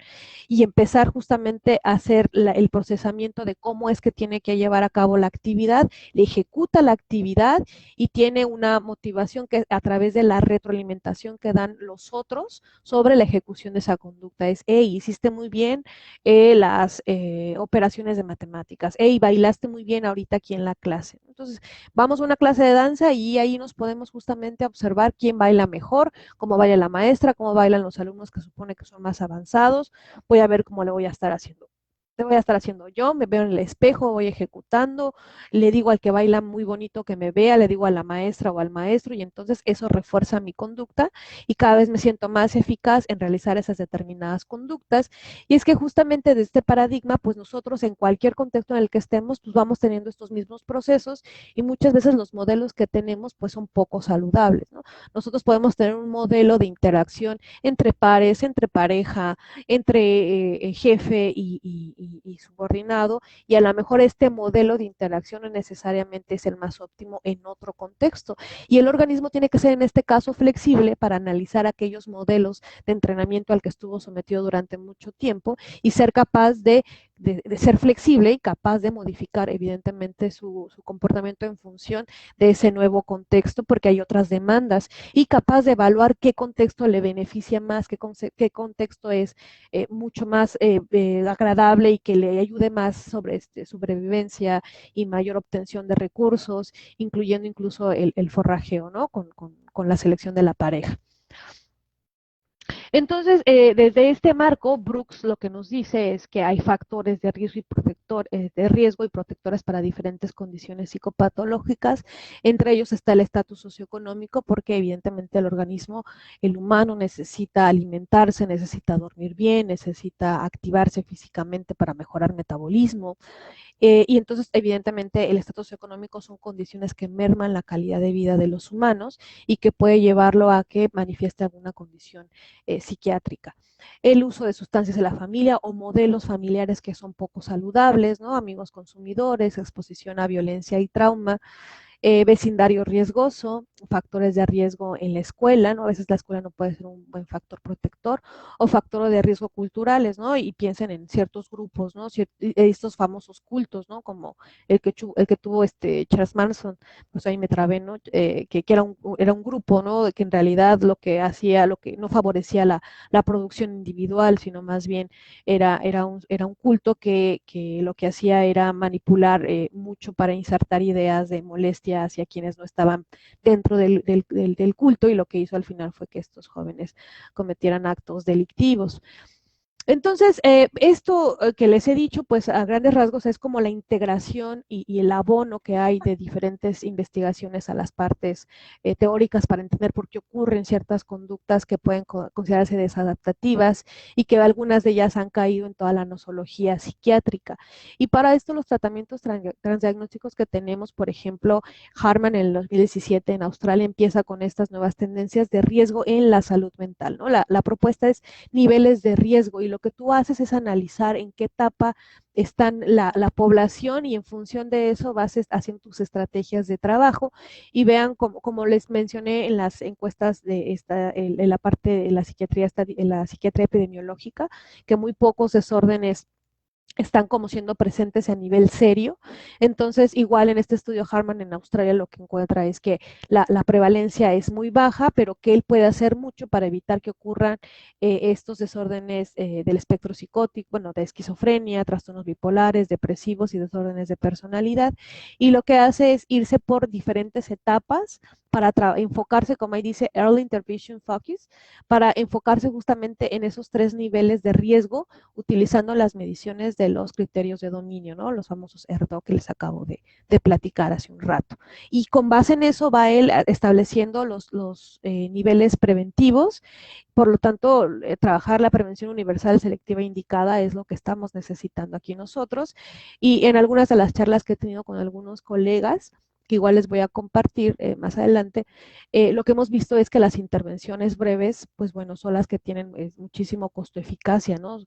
C: y empezar justamente a hacer el procesamiento de cómo es que tiene que llevar a cabo la actividad, le ejecuta la actividad y tiene una motivación que a través de la retroalimentación que dan los otros sobre la ejecución de esa conducta. Es, hey, hiciste muy bien las operaciones de matemáticas, hey, bailaste muy bien ahorita aquí en la clase. Entonces, vamos a una clase de danza y ahí nos podemos justamente observar quién baila mejor, cómo baila la maestra, cómo bailan los alumnos que supone que son más avanzados. Voy a ver cómo le voy a estar haciendo. Le voy a estar haciendo yo, me veo en el espejo, voy ejecutando, le digo al que baila muy bonito que me vea, le digo a la maestra o al maestro, y entonces eso refuerza mi conducta y cada vez me siento más eficaz en realizar esas determinadas conductas. Y es que justamente de este paradigma, pues nosotros en cualquier contexto en el que estemos, pues vamos teniendo estos mismos procesos, y muchas veces los modelos que tenemos pues son poco saludables, ¿no? Nosotros podemos tener un modelo de interacción entre pares, entre pareja, entre jefe y subordinado, y a lo mejor este modelo de interacción no necesariamente es el más óptimo en otro contexto. Y el organismo tiene que ser en este caso flexible para analizar aquellos modelos de entrenamiento al que estuvo sometido durante mucho tiempo y ser capaz de ser flexible y capaz de modificar evidentemente su comportamiento en función de ese nuevo contexto, porque hay otras demandas, y capaz de evaluar qué contexto le beneficia más, qué contexto es mucho más agradable y que le ayude más sobre sobrevivencia y mayor obtención de recursos, incluyendo incluso el forrajeo, ¿no? Con la selección de la pareja. Entonces, desde este marco, Brooks lo que nos dice es que hay factores de riesgo de riesgo y protectores para diferentes condiciones psicopatológicas. Entre ellos está el estatus socioeconómico, porque evidentemente el organismo, el humano, necesita alimentarse, necesita dormir bien, necesita activarse físicamente para mejorar metabolismo. Y entonces, evidentemente, el estatus socioeconómico son condiciones que merman la calidad de vida de los humanos y que puede llevarlo a que manifieste alguna condición psiquiátrica. El uso de sustancias en la familia o modelos familiares que son poco saludables, ¿no? Amigos consumidores, exposición a violencia y trauma, vecindario riesgoso, factores de riesgo en la escuela, ¿no? A veces la escuela no puede ser un buen factor protector, o factores de riesgo culturales, ¿no? Y piensen en ciertos grupos, ¿no? Estos famosos cultos, ¿no? Como el que tuvo Charles Manson, pues ahí me trabé, ¿no? Que era un grupo, ¿no? Que en realidad lo que hacía, lo que no favorecía la producción individual, sino más bien era un culto que lo que hacía era manipular mucho para insertar ideas de molestia hacia quienes no estaban dentro del culto, y lo que hizo al final fue que estos jóvenes cometieran actos delictivos. Entonces, esto que les he dicho, pues a grandes rasgos es como la integración y el abono que hay de diferentes investigaciones a las partes teóricas para entender por qué ocurren ciertas conductas que pueden considerarse desadaptativas y que algunas de ellas han caído en toda la nosología psiquiátrica. Y para esto los tratamientos transdiagnósticos que tenemos, por ejemplo, Harman en el 2017 en Australia empieza con estas nuevas tendencias de riesgo en la salud mental, ¿no? La propuesta es niveles de riesgo, y lo que tú haces es analizar en qué etapa están la población, y en función de eso vas haciendo tus estrategias de trabajo. Y vean, como les mencioné en las encuestas en la parte de la psiquiatría epidemiológica, que muy pocos desórdenes están como siendo presentes a nivel serio. Entonces, igual en este estudio Harman en Australia lo que encuentra es que la prevalencia es muy baja, pero que él puede hacer mucho para evitar que ocurran estos desórdenes del espectro psicótico, bueno, de esquizofrenia, trastornos bipolares, depresivos y desórdenes de personalidad. Y lo que hace es irse por diferentes etapas para enfocarse, como ahí dice, Early Intervention Focus, para enfocarse justamente en esos 3 niveles de riesgo, utilizando las mediciones de los criterios de dominio, ¿no? Los famosos ERDO que les acabo de platicar hace un rato. Y con base en eso va él estableciendo los niveles preventivos. Por lo tanto, trabajar la prevención universal selectiva indicada es lo que estamos necesitando aquí nosotros. Y en algunas de las charlas que he tenido con algunos colegas, que igual les voy a compartir más adelante, lo que hemos visto es que las intervenciones breves, pues bueno, son las que tienen muchísimo costo-eficacia, ¿no?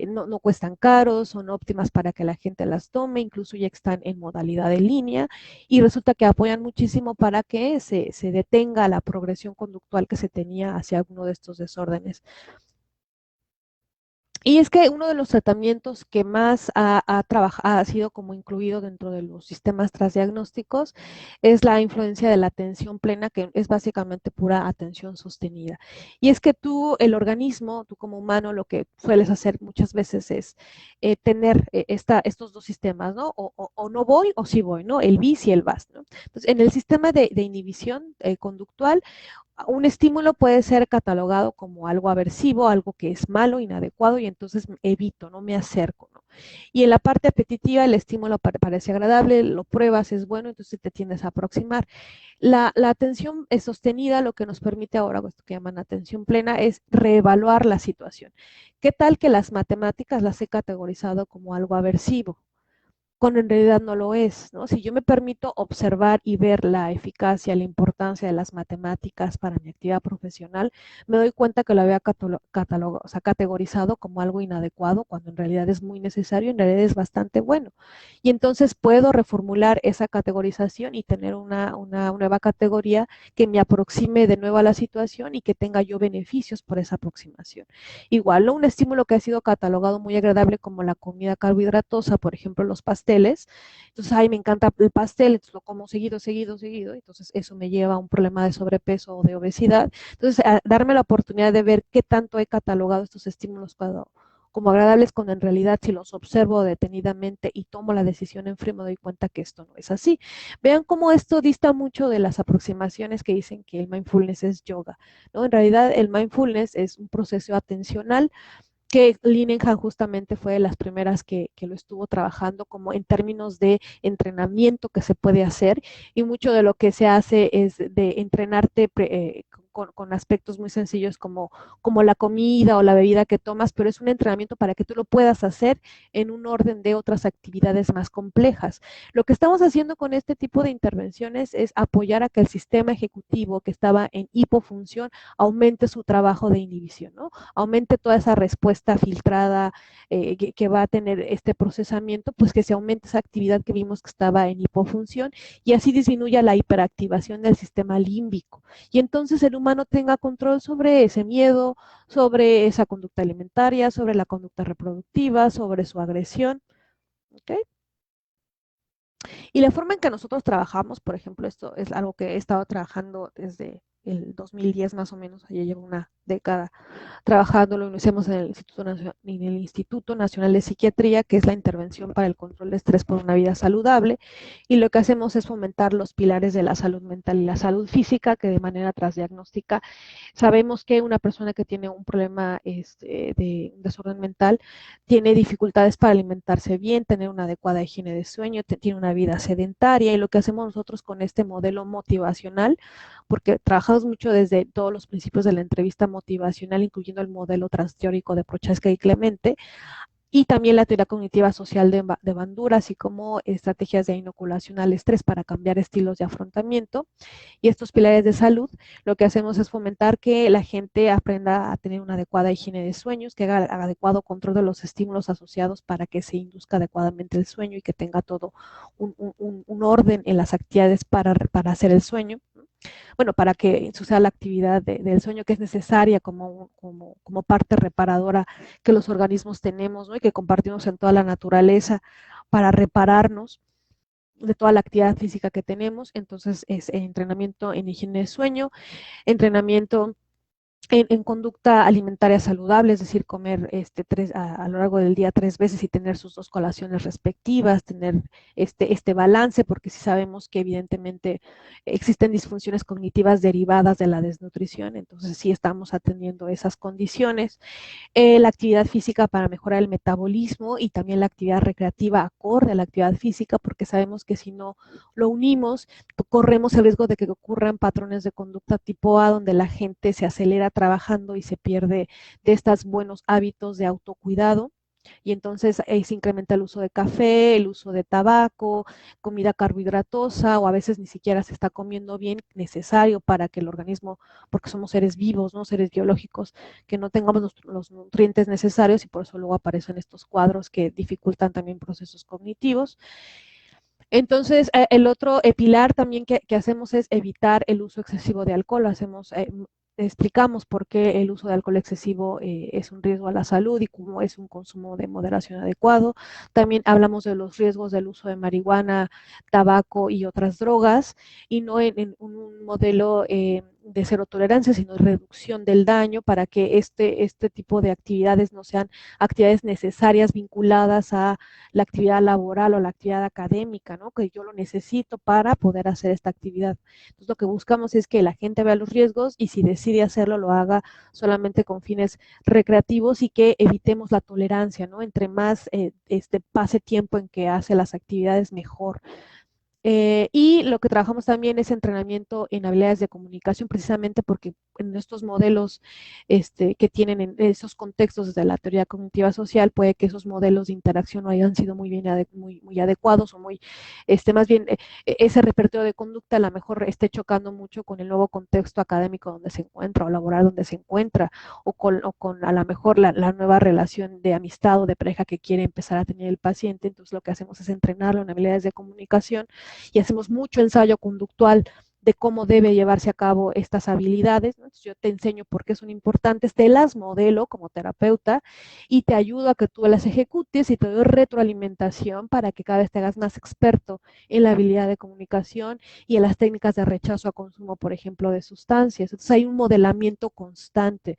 C: No cuestan caros, son óptimas para que la gente las tome, incluso ya están en modalidad en línea, y resulta que apoyan muchísimo para que se detenga la progresión conductual que se tenía hacia alguno de estos desórdenes. Y es que uno de los tratamientos que más ha sido como incluido dentro de los sistemas transdiagnósticos es la influencia de la atención plena, que es básicamente pura atención sostenida. Y es que el organismo, tú como humano, lo que sueles hacer muchas veces es tener estos 2 sistemas, ¿no? O no voy o sí voy, ¿no? El bis y el vas, ¿no? Entonces, en el sistema de inhibición conductual, un estímulo puede ser catalogado como algo aversivo, algo que es malo, inadecuado, y entonces evito, no me acerco, ¿no? Y en la parte apetitiva, el estímulo parece agradable, lo pruebas, es bueno, entonces te tiendes a aproximar. La atención sostenida, lo que nos permite ahora, esto que llaman atención plena, es reevaluar la situación. ¿Qué tal que las matemáticas las he categorizado como algo aversivo, cuando en realidad no lo es, ¿no? Si yo me permito observar y ver la eficacia, la importancia de las matemáticas para mi actividad profesional, me doy cuenta que lo había o sea, categorizado como algo inadecuado, cuando en realidad es muy necesario, en realidad es bastante bueno. Y entonces puedo reformular esa categorización y tener una nueva categoría que me aproxime de nuevo a la situación y que tenga yo beneficios por esa aproximación. Igual, ¿no? Un estímulo que ha sido catalogado muy agradable como la comida carbohidratosa, por ejemplo, los pasteles. Entonces, ay, me encanta el pastel, entonces lo como seguido, entonces eso me lleva a un problema de sobrepeso o de obesidad. Entonces, darme la oportunidad de ver qué tanto he catalogado estos estímulos como agradables, cuando en realidad, si los observo detenidamente y tomo la decisión en frío, me doy cuenta que esto no es así. Vean cómo esto dista mucho de las aproximaciones que dicen que el mindfulness es yoga, ¿no? En realidad, el mindfulness es un proceso atencional que Linehan justamente fue de las primeras que lo estuvo trabajando como en términos de entrenamiento que se puede hacer, y mucho de lo que se hace es de entrenarte con aspectos muy sencillos como la comida o la bebida que tomas, pero es un entrenamiento para que tú lo puedas hacer en un orden de otras actividades más complejas. Lo que estamos haciendo con este tipo de intervenciones es apoyar a que el sistema ejecutivo, que estaba en hipofunción, aumente su trabajo de inhibición, ¿no? Aumente toda esa respuesta filtrada que va a tener este procesamiento, pues que se aumente esa actividad que vimos que estaba en hipofunción, y así disminuya la hiperactivación del sistema límbico. Y entonces el humano tenga control sobre ese miedo, sobre esa conducta alimentaria, sobre la conducta reproductiva, sobre su agresión. ¿Okay? Y la forma en que nosotros trabajamos, por ejemplo, esto es algo que he estado trabajando desde el 2010 más o menos, ya llevo una década trabajándolo, lo hacemos en el Instituto Nacional de Psiquiatría, que es la intervención para el control de estrés por una vida saludable, y lo que hacemos es fomentar los pilares de la salud mental y la salud física, que de manera transdiagnóstica sabemos que una persona que tiene un problema de un desorden mental tiene dificultades para alimentarse bien, tener una adecuada higiene de sueño, tiene una vida sedentaria, y lo que hacemos nosotros con este modelo motivacional, porque trabajamos mucho desde todos los principios de la entrevista motivacional, incluyendo el modelo transteórico de Prochaska y Clemente, y también la teoría cognitiva social de Bandura, así como estrategias de inoculación al estrés para cambiar estilos de afrontamiento. Y estos pilares de salud, lo que hacemos es fomentar que la gente aprenda a tener una adecuada higiene de sueños, que haga adecuado control de los estímulos asociados para que se induzca adecuadamente el sueño y que tenga todo un orden en las actividades para hacer el sueño. Bueno, para que suceda la actividad del sueño, que es necesaria como parte reparadora que los organismos tenemos, ¿no? Y que compartimos en toda la naturaleza para repararnos de toda la actividad física que tenemos. Entonces es entrenamiento en higiene de sueño, entrenamiento en conducta alimentaria saludable, es decir, comer a lo largo del día 3 veces y tener sus 2 colaciones respectivas, tener este balance, porque sí sabemos que evidentemente existen disfunciones cognitivas derivadas de la desnutrición, entonces sí estamos atendiendo esas condiciones. La actividad física para mejorar el metabolismo y también la actividad recreativa acorde a la actividad física, porque sabemos que si no lo unimos, corremos el riesgo de que ocurran patrones de conducta tipo A, donde la gente se acelera trabajando y se pierde de estos buenos hábitos de autocuidado. Y entonces se incrementa el uso de café, el uso de tabaco, comida carbohidratosa, o a veces ni siquiera se está comiendo bien, necesario para que el organismo, porque somos seres vivos, ¿no? Seres biológicos, que no tengamos los nutrientes necesarios, y por eso luego aparecen estos cuadros que dificultan también procesos cognitivos. Entonces, el otro pilar también que hacemos es evitar el uso excesivo de alcohol. Explicamos por qué el uso de alcohol excesivo es un riesgo a la salud y cómo es un consumo de moderación adecuado. También hablamos de los riesgos del uso de marihuana, tabaco y otras drogas, y no en un modelo de cero tolerancia, sino de reducción del daño, para que este tipo de actividades no sean actividades necesarias vinculadas a la actividad laboral o la actividad académica, ¿no? Que yo lo necesito para poder hacer esta actividad. Entonces, lo que buscamos es que la gente vea los riesgos y si decide hacerlo, lo haga solamente con fines recreativos, y que evitemos la tolerancia, ¿no? Entre más pase tiempo en que hace las actividades, mejor. Y lo que trabajamos también es entrenamiento en habilidades de comunicación, precisamente porque en estos modelos que tienen en esos contextos desde la teoría cognitiva social, puede que esos modelos de interacción no hayan sido muy adecuados, o más bien ese repertorio de conducta a lo mejor esté chocando mucho con el nuevo contexto académico donde se encuentra, o laboral donde se encuentra, o con a lo mejor la nueva relación de amistad o de pareja que quiere empezar a tener el paciente. Entonces, lo que hacemos es entrenarlo en habilidades de comunicación, y hacemos mucho ensayo conductual de cómo debe llevarse a cabo estas habilidades, ¿no? Entonces, yo te enseño por qué son importantes, te las modelo como terapeuta y te ayudo a que tú las ejecutes, y te doy retroalimentación para que cada vez te hagas más experto en la habilidad de comunicación y en las técnicas de rechazo a consumo, por ejemplo, de sustancias. Entonces, hay un modelamiento constante.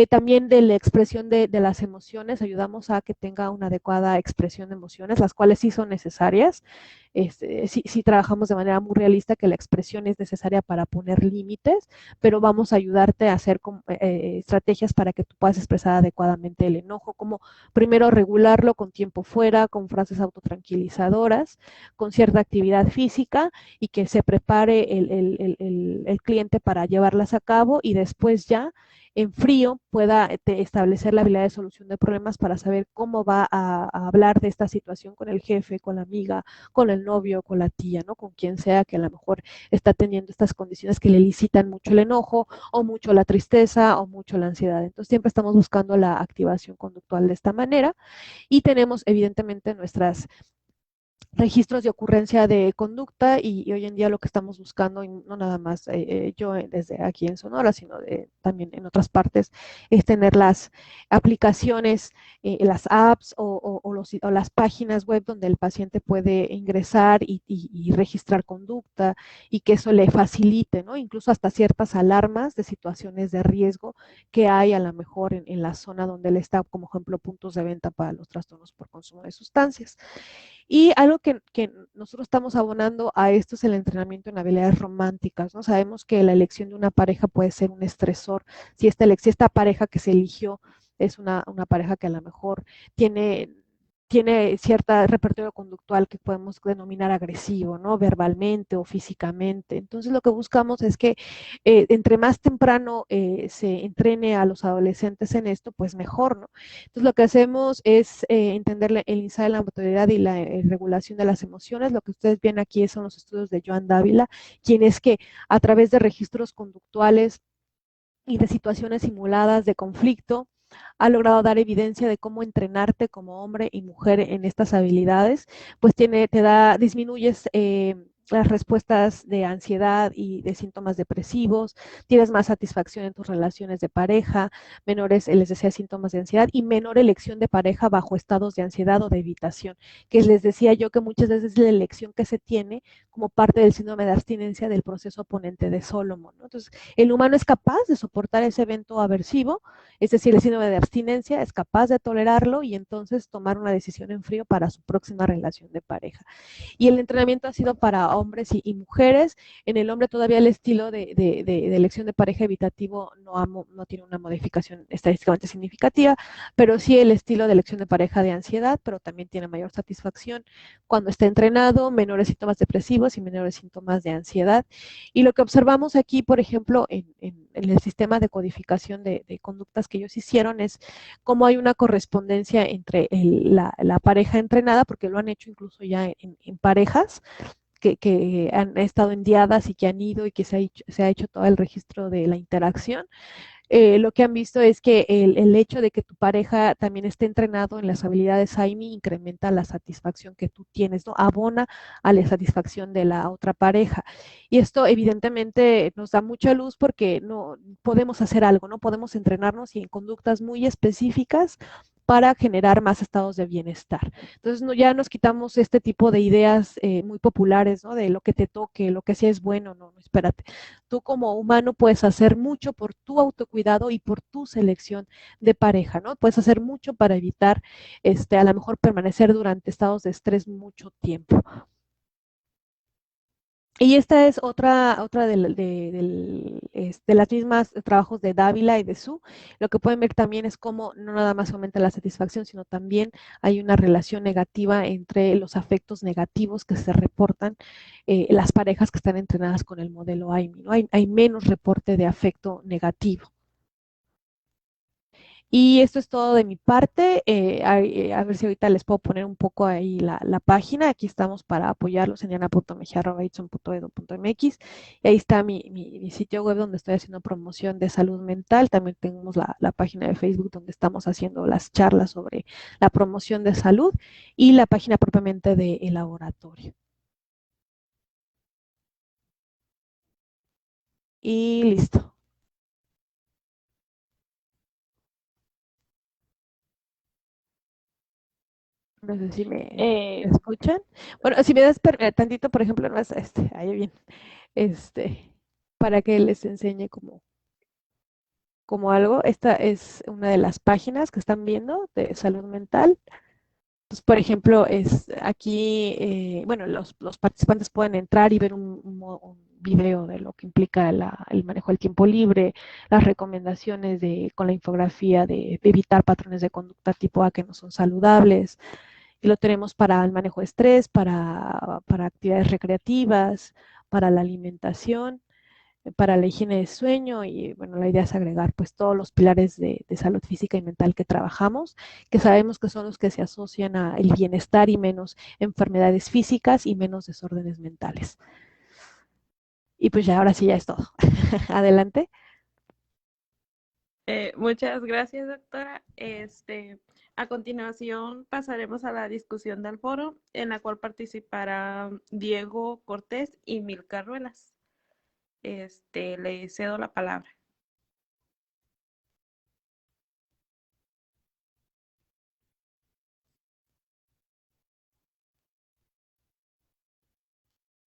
C: También de la expresión de las emociones, ayudamos a que tenga una adecuada expresión de emociones, las cuales sí son necesarias. Sí trabajamos de manera muy realista que la expresión es necesaria para poner límites, pero vamos a ayudarte a hacer estrategias para que tú puedas expresar adecuadamente el enojo, como primero regularlo con tiempo fuera, con frases autotranquilizadoras, con cierta actividad física, y que se prepare el cliente para llevarlas a cabo, y después ya en frío pueda establecer la habilidad de solución de problemas para saber cómo va a hablar de esta situación con el jefe, con la amiga, con el novio, con la tía, ¿no? Con quien sea que a lo mejor está teniendo estas condiciones que le elicitan mucho el enojo, o mucho la tristeza, o mucho la ansiedad. Entonces, siempre estamos buscando la activación conductual de esta manera, y tenemos evidentemente nuestras registros de ocurrencia de conducta, y hoy en día lo que estamos buscando, y no nada más yo desde aquí en Sonora, sino también en otras partes, es tener las aplicaciones, las apps o las páginas web donde el paciente puede ingresar y registrar conducta, y que eso le facilite, ¿no? Incluso hasta ciertas alarmas de situaciones de riesgo que hay a lo mejor en la zona donde él está, como ejemplo, puntos de venta para los trastornos por consumo de sustancias. Y algo que nosotros estamos abonando a esto es el entrenamiento en habilidades románticas, ¿no? Sabemos que la elección de una pareja puede ser un estresor. Si esta pareja que se eligió es una pareja que a lo mejor tiene cierto repertorio conductual que podemos denominar agresivo, ¿no? Verbalmente o físicamente. Entonces, lo que buscamos es que entre más temprano se entrene a los adolescentes en esto, pues mejor, ¿no? Entonces, lo que hacemos es entender el insight, la autoridad y la regulación de las emociones. Lo que ustedes ven aquí son los estudios de Joan Dávila, quien es que a través de registros conductuales y de situaciones simuladas de conflicto, ha logrado dar evidencia de cómo entrenarte como hombre y mujer en estas habilidades, pues disminuyes las respuestas de ansiedad y de síntomas depresivos, tienes más satisfacción en tus relaciones de pareja, menores, les decía, síntomas de ansiedad y menor elección de pareja bajo estados de ansiedad o de evitación, que les decía yo que muchas veces es la elección que se tiene como parte del síndrome de abstinencia del proceso oponente de Solomon, ¿no? Entonces, el humano es capaz de soportar ese evento aversivo, es decir, el síndrome de abstinencia, es capaz de tolerarlo y entonces tomar una decisión en frío para su próxima relación de pareja. Y el entrenamiento ha sido para hombres y mujeres. En el hombre todavía el estilo de elección de pareja evitativo no tiene una modificación estadísticamente significativa, pero sí el estilo de elección de pareja de ansiedad, pero también tiene mayor satisfacción cuando está entrenado, menores síntomas depresivos y menores síntomas de ansiedad. Y lo que observamos aquí, por ejemplo, en el sistema de codificación de conductas que ellos hicieron es cómo hay una correspondencia entre la pareja entrenada, porque lo han hecho incluso ya en parejas que han estado en diadas y que han ido y que se ha hecho todo el registro de la interacción. Lo que han visto es que el hecho de que tu pareja también esté entrenado en las habilidades AIMI incrementa la satisfacción que tú tienes, ¿no? Abona a la satisfacción de la otra pareja. Y esto evidentemente nos da mucha luz porque no podemos hacer algo, ¿no? Podemos entrenarnos y en conductas muy específicas para generar más estados de bienestar. Entonces ya nos quitamos este tipo de ideas muy populares, ¿no? De lo que te toque, lo que sea es bueno, no, espérate. Tú como humano puedes hacer mucho por tu autocuidado y por tu selección de pareja, ¿no? Puedes hacer mucho para evitar a lo mejor permanecer durante estados de estrés mucho tiempo. Y esta es otra de las mismas trabajos de Dávila y de Su. Lo que pueden ver también es cómo no nada más aumenta la satisfacción, sino también hay una relación negativa entre los afectos negativos que se reportan las parejas que están entrenadas con el modelo AIMI, ¿no? Hay menos reporte de afecto negativo. Y esto es todo de mi parte. A ver si ahorita les puedo poner un poco ahí la página. Aquí estamos para apoyarlos en diana.mejia.edu.mx. Y ahí está mi sitio web donde estoy haciendo promoción de salud mental. También tenemos la página de Facebook donde estamos haciendo las charlas sobre la promoción de salud y la página propiamente del laboratorio. Y listo. No sé si me escuchan. Bueno, si me das tantito, por ejemplo, no es ahí bien, para que les enseñe como algo. Esta es una de las páginas que están viendo de salud mental. Entonces, por ejemplo, es aquí, bueno, los participantes pueden entrar y ver un video de lo que implica el manejo del tiempo libre, las recomendaciones con la infografía de evitar patrones de conducta tipo A que no son saludables, y lo tenemos para el manejo de estrés, para actividades recreativas, para la alimentación, para la higiene de sueño y bueno, la idea es agregar pues todos los pilares de salud física y mental que trabajamos, que sabemos que son los que se asocian al bienestar y menos enfermedades físicas y menos desórdenes mentales. Y pues ya, ahora sí ya es todo. Adelante.
B: Muchas gracias, doctora. A continuación pasaremos a la discusión del foro, en la cual participarán Diego Cortés y Milka Ruelas. Le cedo la palabra.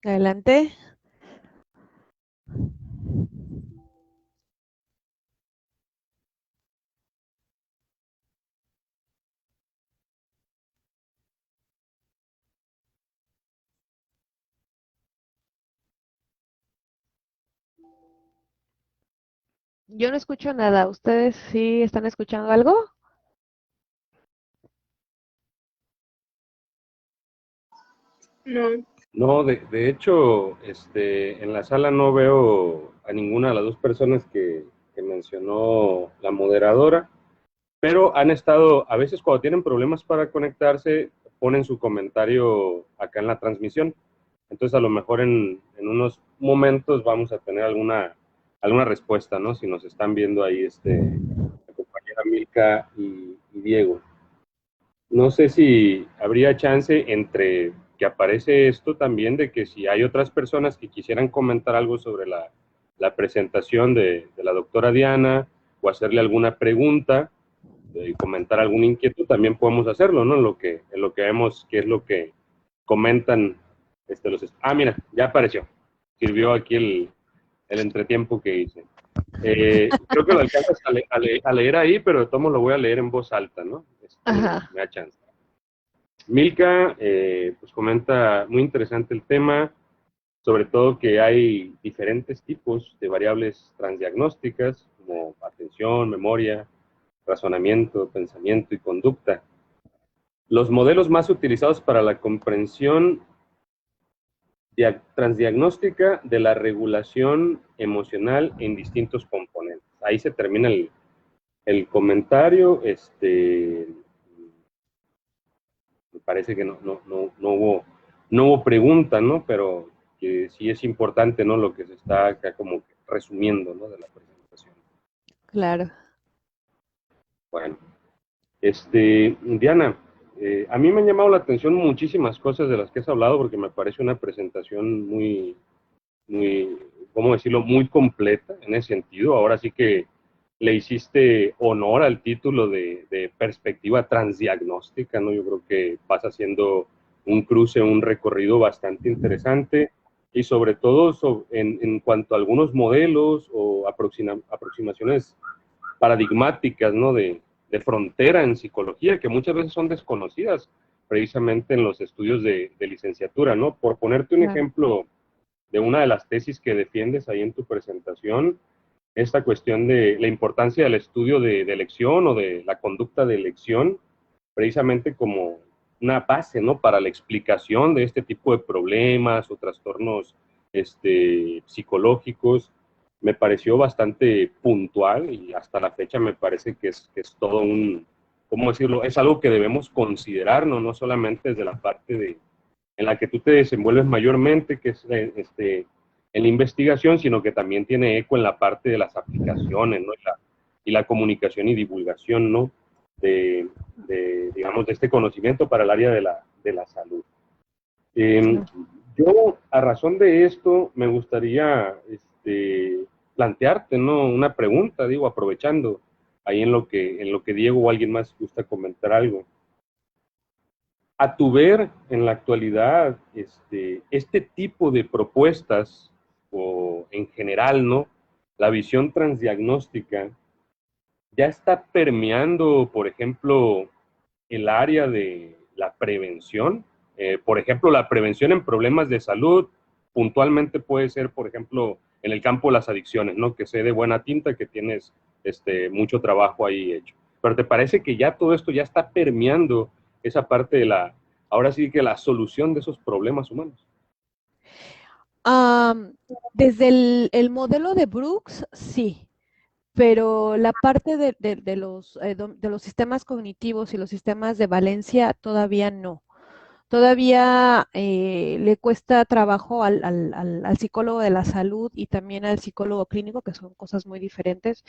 C: Adelante. Yo no escucho nada. ¿Ustedes sí están escuchando algo?
B: No.
A: No, de hecho, en la sala no veo a ninguna de las dos personas que mencionó la moderadora, pero han estado, a veces cuando tienen problemas para conectarse, ponen su comentario acá en la transmisión. Entonces, a lo mejor en unos momentos vamos a tener alguna respuesta, ¿no? Si nos están viendo ahí la compañera Milka y Diego. No sé si habría chance entre que aparece esto también de que si hay otras personas que quisieran comentar algo sobre la presentación de la doctora Diana o hacerle alguna pregunta, comentar alguna inquietud, también podemos hacerlo, ¿no? En lo que vemos qué es lo que comentan mira, ya apareció. Sirvió aquí el entretiempo que hice. Creo que lo alcanzas a leer ahí, pero de todos modos lo voy a leer en voz alta, ¿no?
C: Ajá.
A: Me da chance. Milka, pues comenta, muy interesante el tema, sobre todo que hay diferentes tipos de variables transdiagnósticas, como atención, memoria, razonamiento, pensamiento y conducta. Los modelos más utilizados para la comprensión transdiagnóstica de la regulación emocional en distintos componentes. Ahí se termina el comentario. Me parece que no hubo pregunta, ¿no? Pero que sí es importante, ¿no? Lo que se está acá como resumiendo, ¿no? De la presentación.
C: Claro.
A: Bueno, Diana, a mí me han llamado la atención muchísimas cosas de las que has hablado porque me parece una presentación muy, ¿cómo decirlo? Muy completa en ese sentido. Ahora sí que le hiciste honor al título de perspectiva transdiagnóstica, ¿no? Yo creo que vas haciendo un cruce, un recorrido bastante interesante y sobre todo en cuanto a algunos modelos o aproximaciones paradigmáticas, ¿no? De frontera en psicología, que muchas veces son desconocidas precisamente en los estudios de licenciatura, ¿no? Por ponerte un ejemplo de una de las tesis que defiendes ahí en tu presentación, esta cuestión de la importancia del estudio de elección o de la conducta de elección, precisamente como una base, ¿no? Para la explicación de este tipo de problemas o trastornos psicológicos, me pareció bastante puntual y hasta la fecha me parece que es todo ¿cómo decirlo? Es algo que debemos considerar, ¿no? No solamente desde la parte en la que tú te desenvuelves mayormente, que es en la investigación, sino que también tiene eco en la parte de las aplicaciones, ¿no? Y la comunicación y divulgación, ¿no? Digamos, de este conocimiento para el área de la salud. Yo, a razón de esto, me gustaría plantearte, ¿no? Una pregunta, digo, aprovechando ahí en lo que Diego o alguien más gusta comentar algo. A tu ver, en la actualidad, este tipo de propuestas, o en general, ¿no? La visión transdiagnóstica ya está permeando, por ejemplo, el área de la prevención. Por ejemplo, la prevención en problemas de salud, puntualmente puede ser, por ejemplo, en el campo de las adicciones, ¿no? Que sé de buena tinta que tienes mucho trabajo ahí hecho. Pero ¿te parece que ya todo esto ya está permeando esa parte de ahora sí que la solución de esos problemas humanos?
C: Desde el modelo de Brooks, sí, pero la parte de los sistemas cognitivos y los sistemas de valencia todavía no. Todavía le cuesta trabajo al psicólogo de la salud y también al psicólogo clínico, que son cosas muy diferentes,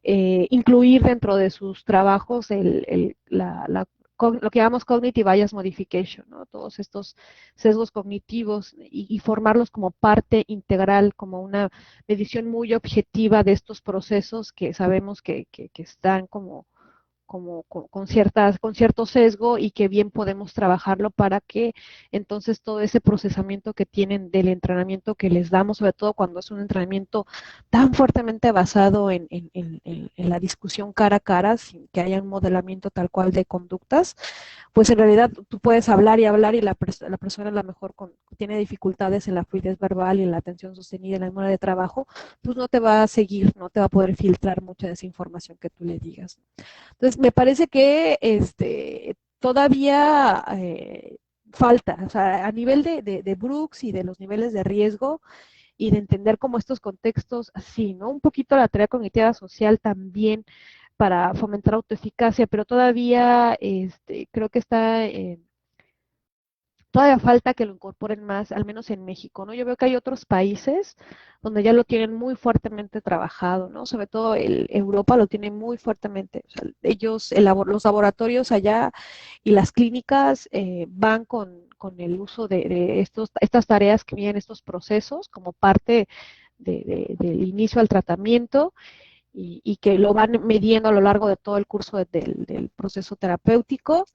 C: incluir dentro de sus trabajos lo que llamamos cognitive bias modification, ¿no? Todos estos sesgos cognitivos y formarlos como parte integral, como una medición muy objetiva de estos procesos que sabemos que están como con cierto sesgo y que bien podemos trabajarlo para que entonces todo ese procesamiento que tienen del entrenamiento que les damos, sobre todo cuando es un entrenamiento tan fuertemente basado en la discusión cara a cara, sin que haya un modelamiento tal cual de conductas, pues en realidad tú puedes hablar y hablar y la persona a lo mejor tiene dificultades en la fluidez verbal y en la atención sostenida, en la memoria de trabajo, pues no te va a seguir, no te va a poder filtrar mucha de esa información que tú le digas. Entonces, me parece que todavía falta, o sea, a nivel de Brooks y de los niveles de riesgo y de entender como estos contextos, sí, ¿no? Un poquito la teoría cognitiva social también para fomentar autoeficacia, pero todavía creo que todavía falta que lo incorporen más, al menos en México, ¿no? Yo veo que hay otros países donde ya lo tienen muy fuertemente trabajado, ¿no? Sobre todo Europa lo tiene muy fuertemente. O sea, los laboratorios allá y las clínicas van con con el uso de estas tareas que vienen, estos procesos, como parte del inicio al tratamiento y que lo van midiendo a lo largo de todo el curso del proceso terapéutico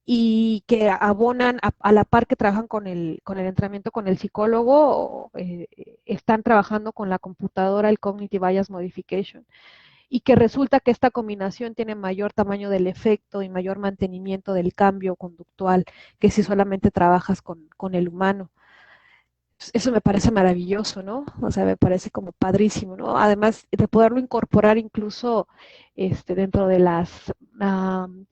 C: y que abonan a la par que trabajan con el entrenamiento con el psicólogo, están trabajando con la computadora, el Cognitive Bias Modification, y que resulta que esta combinación tiene mayor tamaño del efecto y mayor mantenimiento del cambio conductual que si solamente trabajas con el humano. Eso me parece maravilloso, ¿no? O sea, me parece como padrísimo, ¿no? Además de poderlo incorporar incluso dentro de las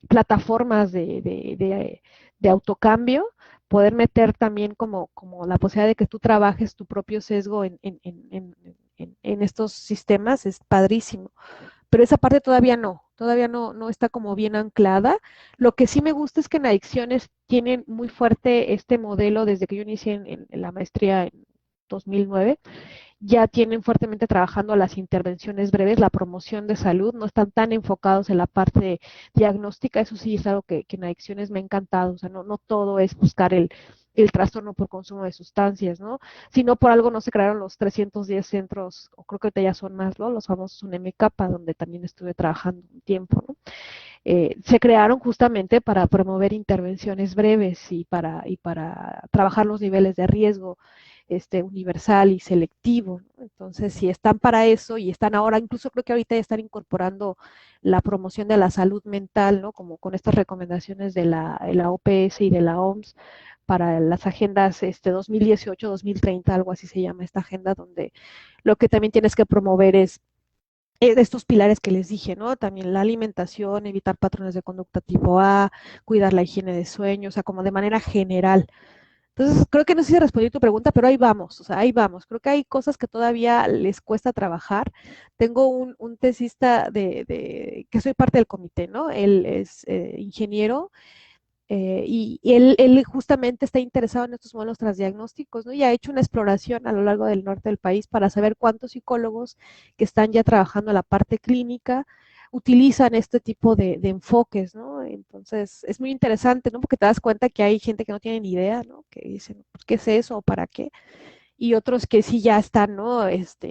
C: plataformas de autocambio, poder meter también como la posibilidad de que tú trabajes tu propio sesgo en estos sistemas es padrísimo, pero esa parte todavía no está como bien anclada. Lo que sí me gusta es que en adicciones tienen muy fuerte este modelo desde que yo inicié en la maestría en 2009, ya tienen fuertemente trabajando las intervenciones breves, la promoción de salud, no están tan enfocados en la parte diagnóstica, eso sí es algo que en adicciones me ha encantado, o sea, no todo es buscar el trastorno por consumo de sustancias, ¿no? Si no por algo no se crearon los 310 centros, o creo que ahorita ya son más, ¿no? Los famosos UNEMICAPA, donde también estuve trabajando un tiempo, ¿no? Se crearon justamente para promover intervenciones breves y para trabajar los niveles de riesgo universal y selectivo, ¿no? Entonces, si están para eso y están ahora, incluso creo que ahorita ya están incorporando la promoción de la salud mental, ¿no? Como con estas recomendaciones de la OPS y de la OMS para las agendas 2018-2030, algo así se llama esta agenda, donde lo que también tienes que promover es de estos pilares que les dije, ¿no? También la alimentación, evitar patrones de conducta tipo A, cuidar la higiene de sueño, o sea, como de manera general. Entonces, creo que no sé si respondí tu pregunta, pero ahí vamos, o sea, ahí vamos. Creo que hay cosas que todavía les cuesta trabajar. Tengo un tesista que soy parte del comité, ¿no? Él es ingeniero y él justamente está interesado en estos modelos transdiagnósticos, ¿no? Y ha hecho una exploración a lo largo del norte del país para saber cuántos psicólogos que están ya trabajando la parte clínica utilizan este tipo de enfoques, ¿no? Entonces, es muy interesante, ¿no? Porque te das cuenta que hay gente que no tiene ni idea, ¿no? Que dicen, pues, ¿qué es eso o para qué? Y otros que sí ya están, ¿no?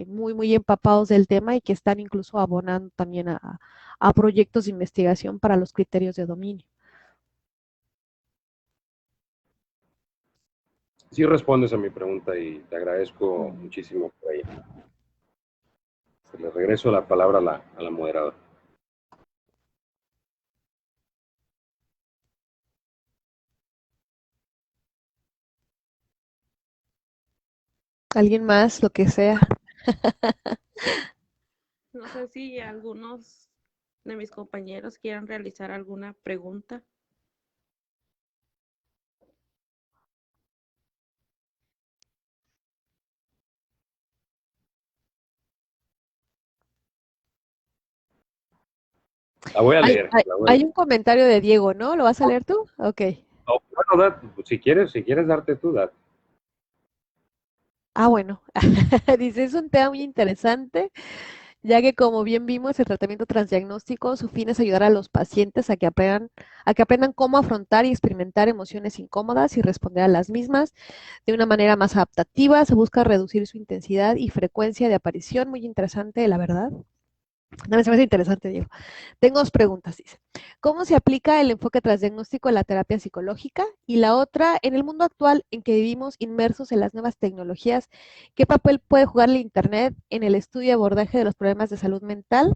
C: Muy empapados del tema y que están incluso abonando también a proyectos de investigación para los criterios de dominio.
A: Sí respondes a mi pregunta y te agradezco muchísimo por ella. Se le regreso la palabra a la moderadora.
C: ¿Alguien más? Lo que sea.
B: No sé si algunos de mis compañeros quieran realizar alguna pregunta.
A: La voy a leer.
C: Hay un comentario de Diego, ¿no? ¿Lo vas a leer tú? Ok.
A: Oh, bueno, si quieres darte tú, date.
C: Ah, bueno. Dice, es un tema muy interesante, ya que como bien vimos, el tratamiento transdiagnóstico, su fin es ayudar a los pacientes a que aprendan cómo afrontar y experimentar emociones incómodas y responder a las mismas de una manera más adaptativa. Se busca reducir su intensidad y frecuencia de aparición. Muy interesante, la verdad. No, me parece interesante, Diego. Tengo dos preguntas, dice. ¿Cómo se aplica el enfoque transdiagnóstico en la terapia psicológica? Y la otra, en el mundo actual en que vivimos inmersos en las nuevas tecnologías, ¿qué papel puede jugar el Internet en el estudio y abordaje de los problemas de salud mental,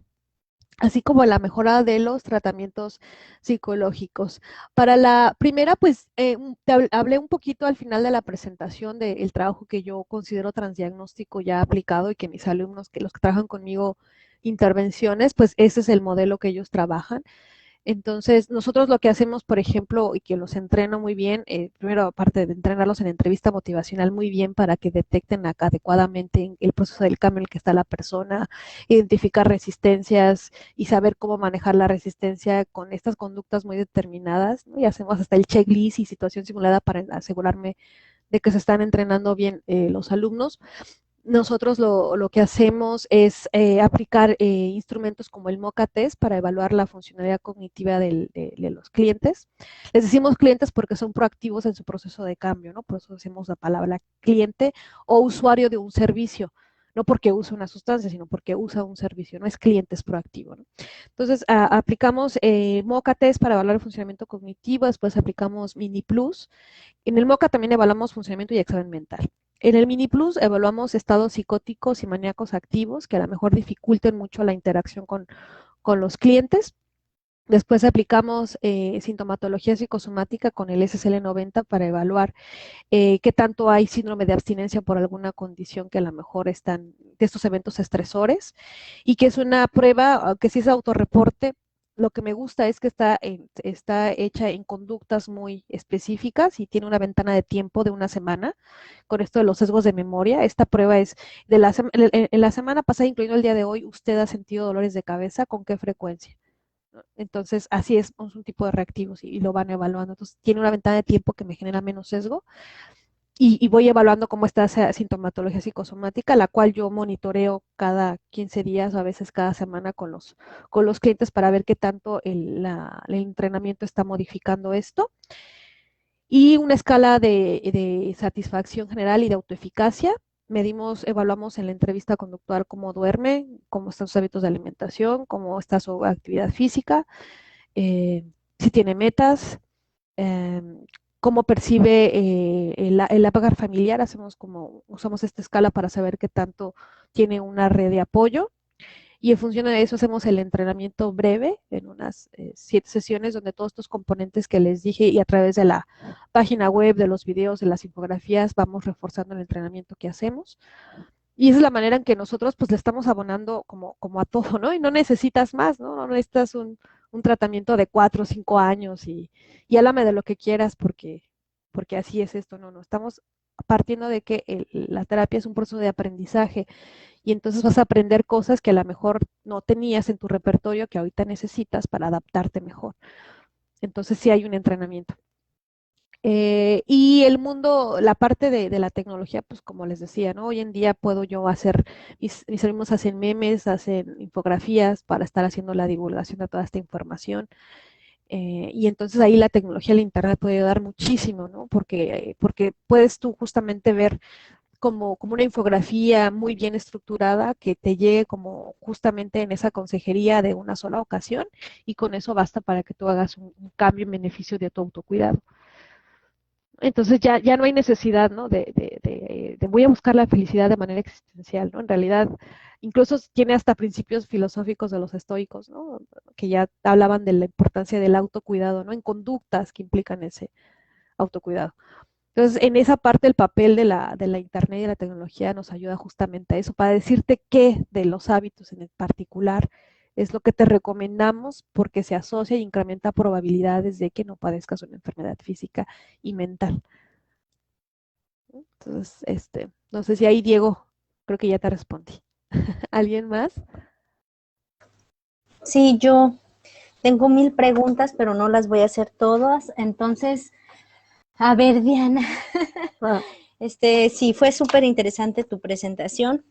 C: así como en la mejora de los tratamientos psicológicos? Para la primera, pues hablé un poquito al final de la presentación del trabajo que yo considero transdiagnóstico ya aplicado y que mis alumnos, que los que trabajan conmigo intervenciones, pues ese es el modelo que ellos trabajan. Entonces, nosotros lo que hacemos, por ejemplo, y que los entreno muy bien, primero, aparte de entrenarlos en entrevista motivacional muy bien para que detecten adecuadamente el proceso del cambio en el que está la persona, identificar resistencias y saber cómo manejar la resistencia con estas conductas muy determinadas, ¿no? Y hacemos hasta el checklist y situación simulada para asegurarme de que se están entrenando bien los alumnos. nosotros lo que hacemos es aplicar instrumentos como el MoCA Test para evaluar la funcionalidad cognitiva de los clientes. Les decimos clientes porque son proactivos en su proceso de cambio, ¿no? Por eso decimos la palabra cliente o usuario de un servicio, no porque usa una sustancia, sino porque usa un servicio, no es cliente, es proactivo, ¿no? Entonces, aplicamos MoCA Test para evaluar el funcionamiento cognitivo, después aplicamos Mini Plus. En el MoCA también evaluamos funcionamiento y examen mental. En el Mini Plus evaluamos estados psicóticos y maníacos activos que a lo mejor dificulten mucho la interacción con los clientes. Después aplicamos sintomatología psicosomática con el SSL-90 para evaluar qué tanto hay síndrome de abstinencia por alguna condición que a lo mejor están de estos eventos estresores, y que es una prueba que si es autorreporte. Lo que me gusta es que está hecha en conductas muy específicas y tiene una ventana de tiempo de una semana. Con esto de los sesgos de memoria, esta prueba es en la semana pasada, incluyendo el día de hoy, ¿usted ha sentido dolores de cabeza? ¿Con qué frecuencia? Entonces, así es un tipo de reactivos y lo van evaluando. Entonces, tiene una ventana de tiempo que me genera menos sesgo y voy evaluando cómo está esa sintomatología psicosomática, la cual yo monitoreo cada 15 días o a veces cada semana con los clientes para ver qué tanto el entrenamiento está modificando esto. Y una escala de satisfacción general y de autoeficacia. Evaluamos en la entrevista conductual cómo duerme, cómo están sus hábitos de alimentación, cómo está su actividad física, si tiene metas, eh, cómo percibe el apagar familiar. Usamos esta escala para saber qué tanto tiene una red de apoyo. Y en función de eso hacemos el entrenamiento breve en unas 7 sesiones donde todos estos componentes que les dije y a través de la página web, de los videos, de las infografías, vamos reforzando el entrenamiento que hacemos. Y esa es la manera en que nosotros pues le estamos abonando como a todo, ¿no? Y no necesitas más, ¿no? No necesitas un tratamiento de 4 o 5 años y háblame de lo que quieras porque así es esto, no, estamos partiendo de que la terapia es un proceso de aprendizaje y entonces vas a aprender cosas que a lo mejor no tenías en tu repertorio que ahorita necesitas para adaptarte mejor. Entonces sí hay un entrenamiento. Y el mundo, la parte de la tecnología, pues como les decía, ¿no? Hoy en día puedo yo hacer, mis alumnos hacen memes, hacen infografías para estar haciendo la divulgación de toda esta información. Y entonces ahí la tecnología, el internet puede ayudar muchísimo, ¿no? Porque puedes tú justamente ver como una infografía muy bien estructurada que te llegue como justamente en esa consejería de una sola ocasión y con eso basta para que tú hagas un cambio en beneficio de tu autocuidado. Entonces ya no hay necesidad, ¿no? De voy a buscar la felicidad de manera existencial, ¿no? En realidad, incluso tiene hasta principios filosóficos de los estoicos, ¿no? Que ya hablaban de la importancia del autocuidado, ¿no? En conductas que implican ese autocuidado. Entonces, en esa parte el papel de la internet y de la tecnología nos ayuda justamente a eso, para decirte qué de los hábitos en particular es lo que te recomendamos porque se asocia y incrementa probabilidades de que no padezcas una enfermedad física y mental. Entonces, no sé si ahí, Diego, creo que ya te respondí. ¿Alguien más?
D: Sí, yo tengo 1000 preguntas, pero no las voy a hacer todas. Entonces, a ver, Diana, sí, fue súper interesante tu presentación.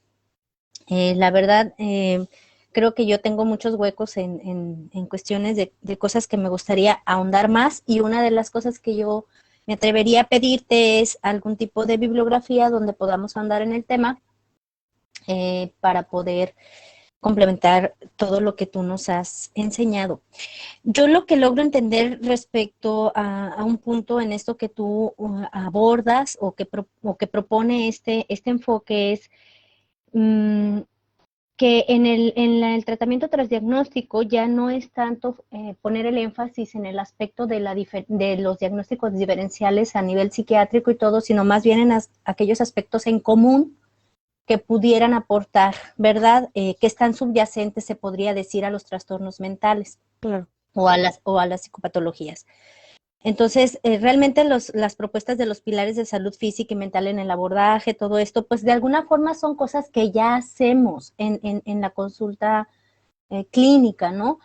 D: La verdad, creo que yo tengo muchos huecos en cuestiones de cosas que me gustaría ahondar más, y una de las cosas que yo me atrevería a pedirte es algún tipo de bibliografía donde podamos ahondar en el tema para poder complementar todo lo que tú nos has enseñado. Yo lo que logro entender respecto a un punto en esto que tú abordas o que propone este enfoque es que en el tratamiento transdiagnóstico ya no es tanto poner el énfasis en el aspecto de los diagnósticos diferenciales a nivel psiquiátrico y todo, sino más bien en aquellos aspectos en común que pudieran aportar, ¿verdad? Que están subyacentes, se podría decir, a los trastornos mentales.
C: Claro.
D: O a las psicopatologías. Entonces, realmente las propuestas de los pilares de salud física y mental en el abordaje, todo esto, pues de alguna forma son cosas que ya hacemos en la consulta clínica, ¿no?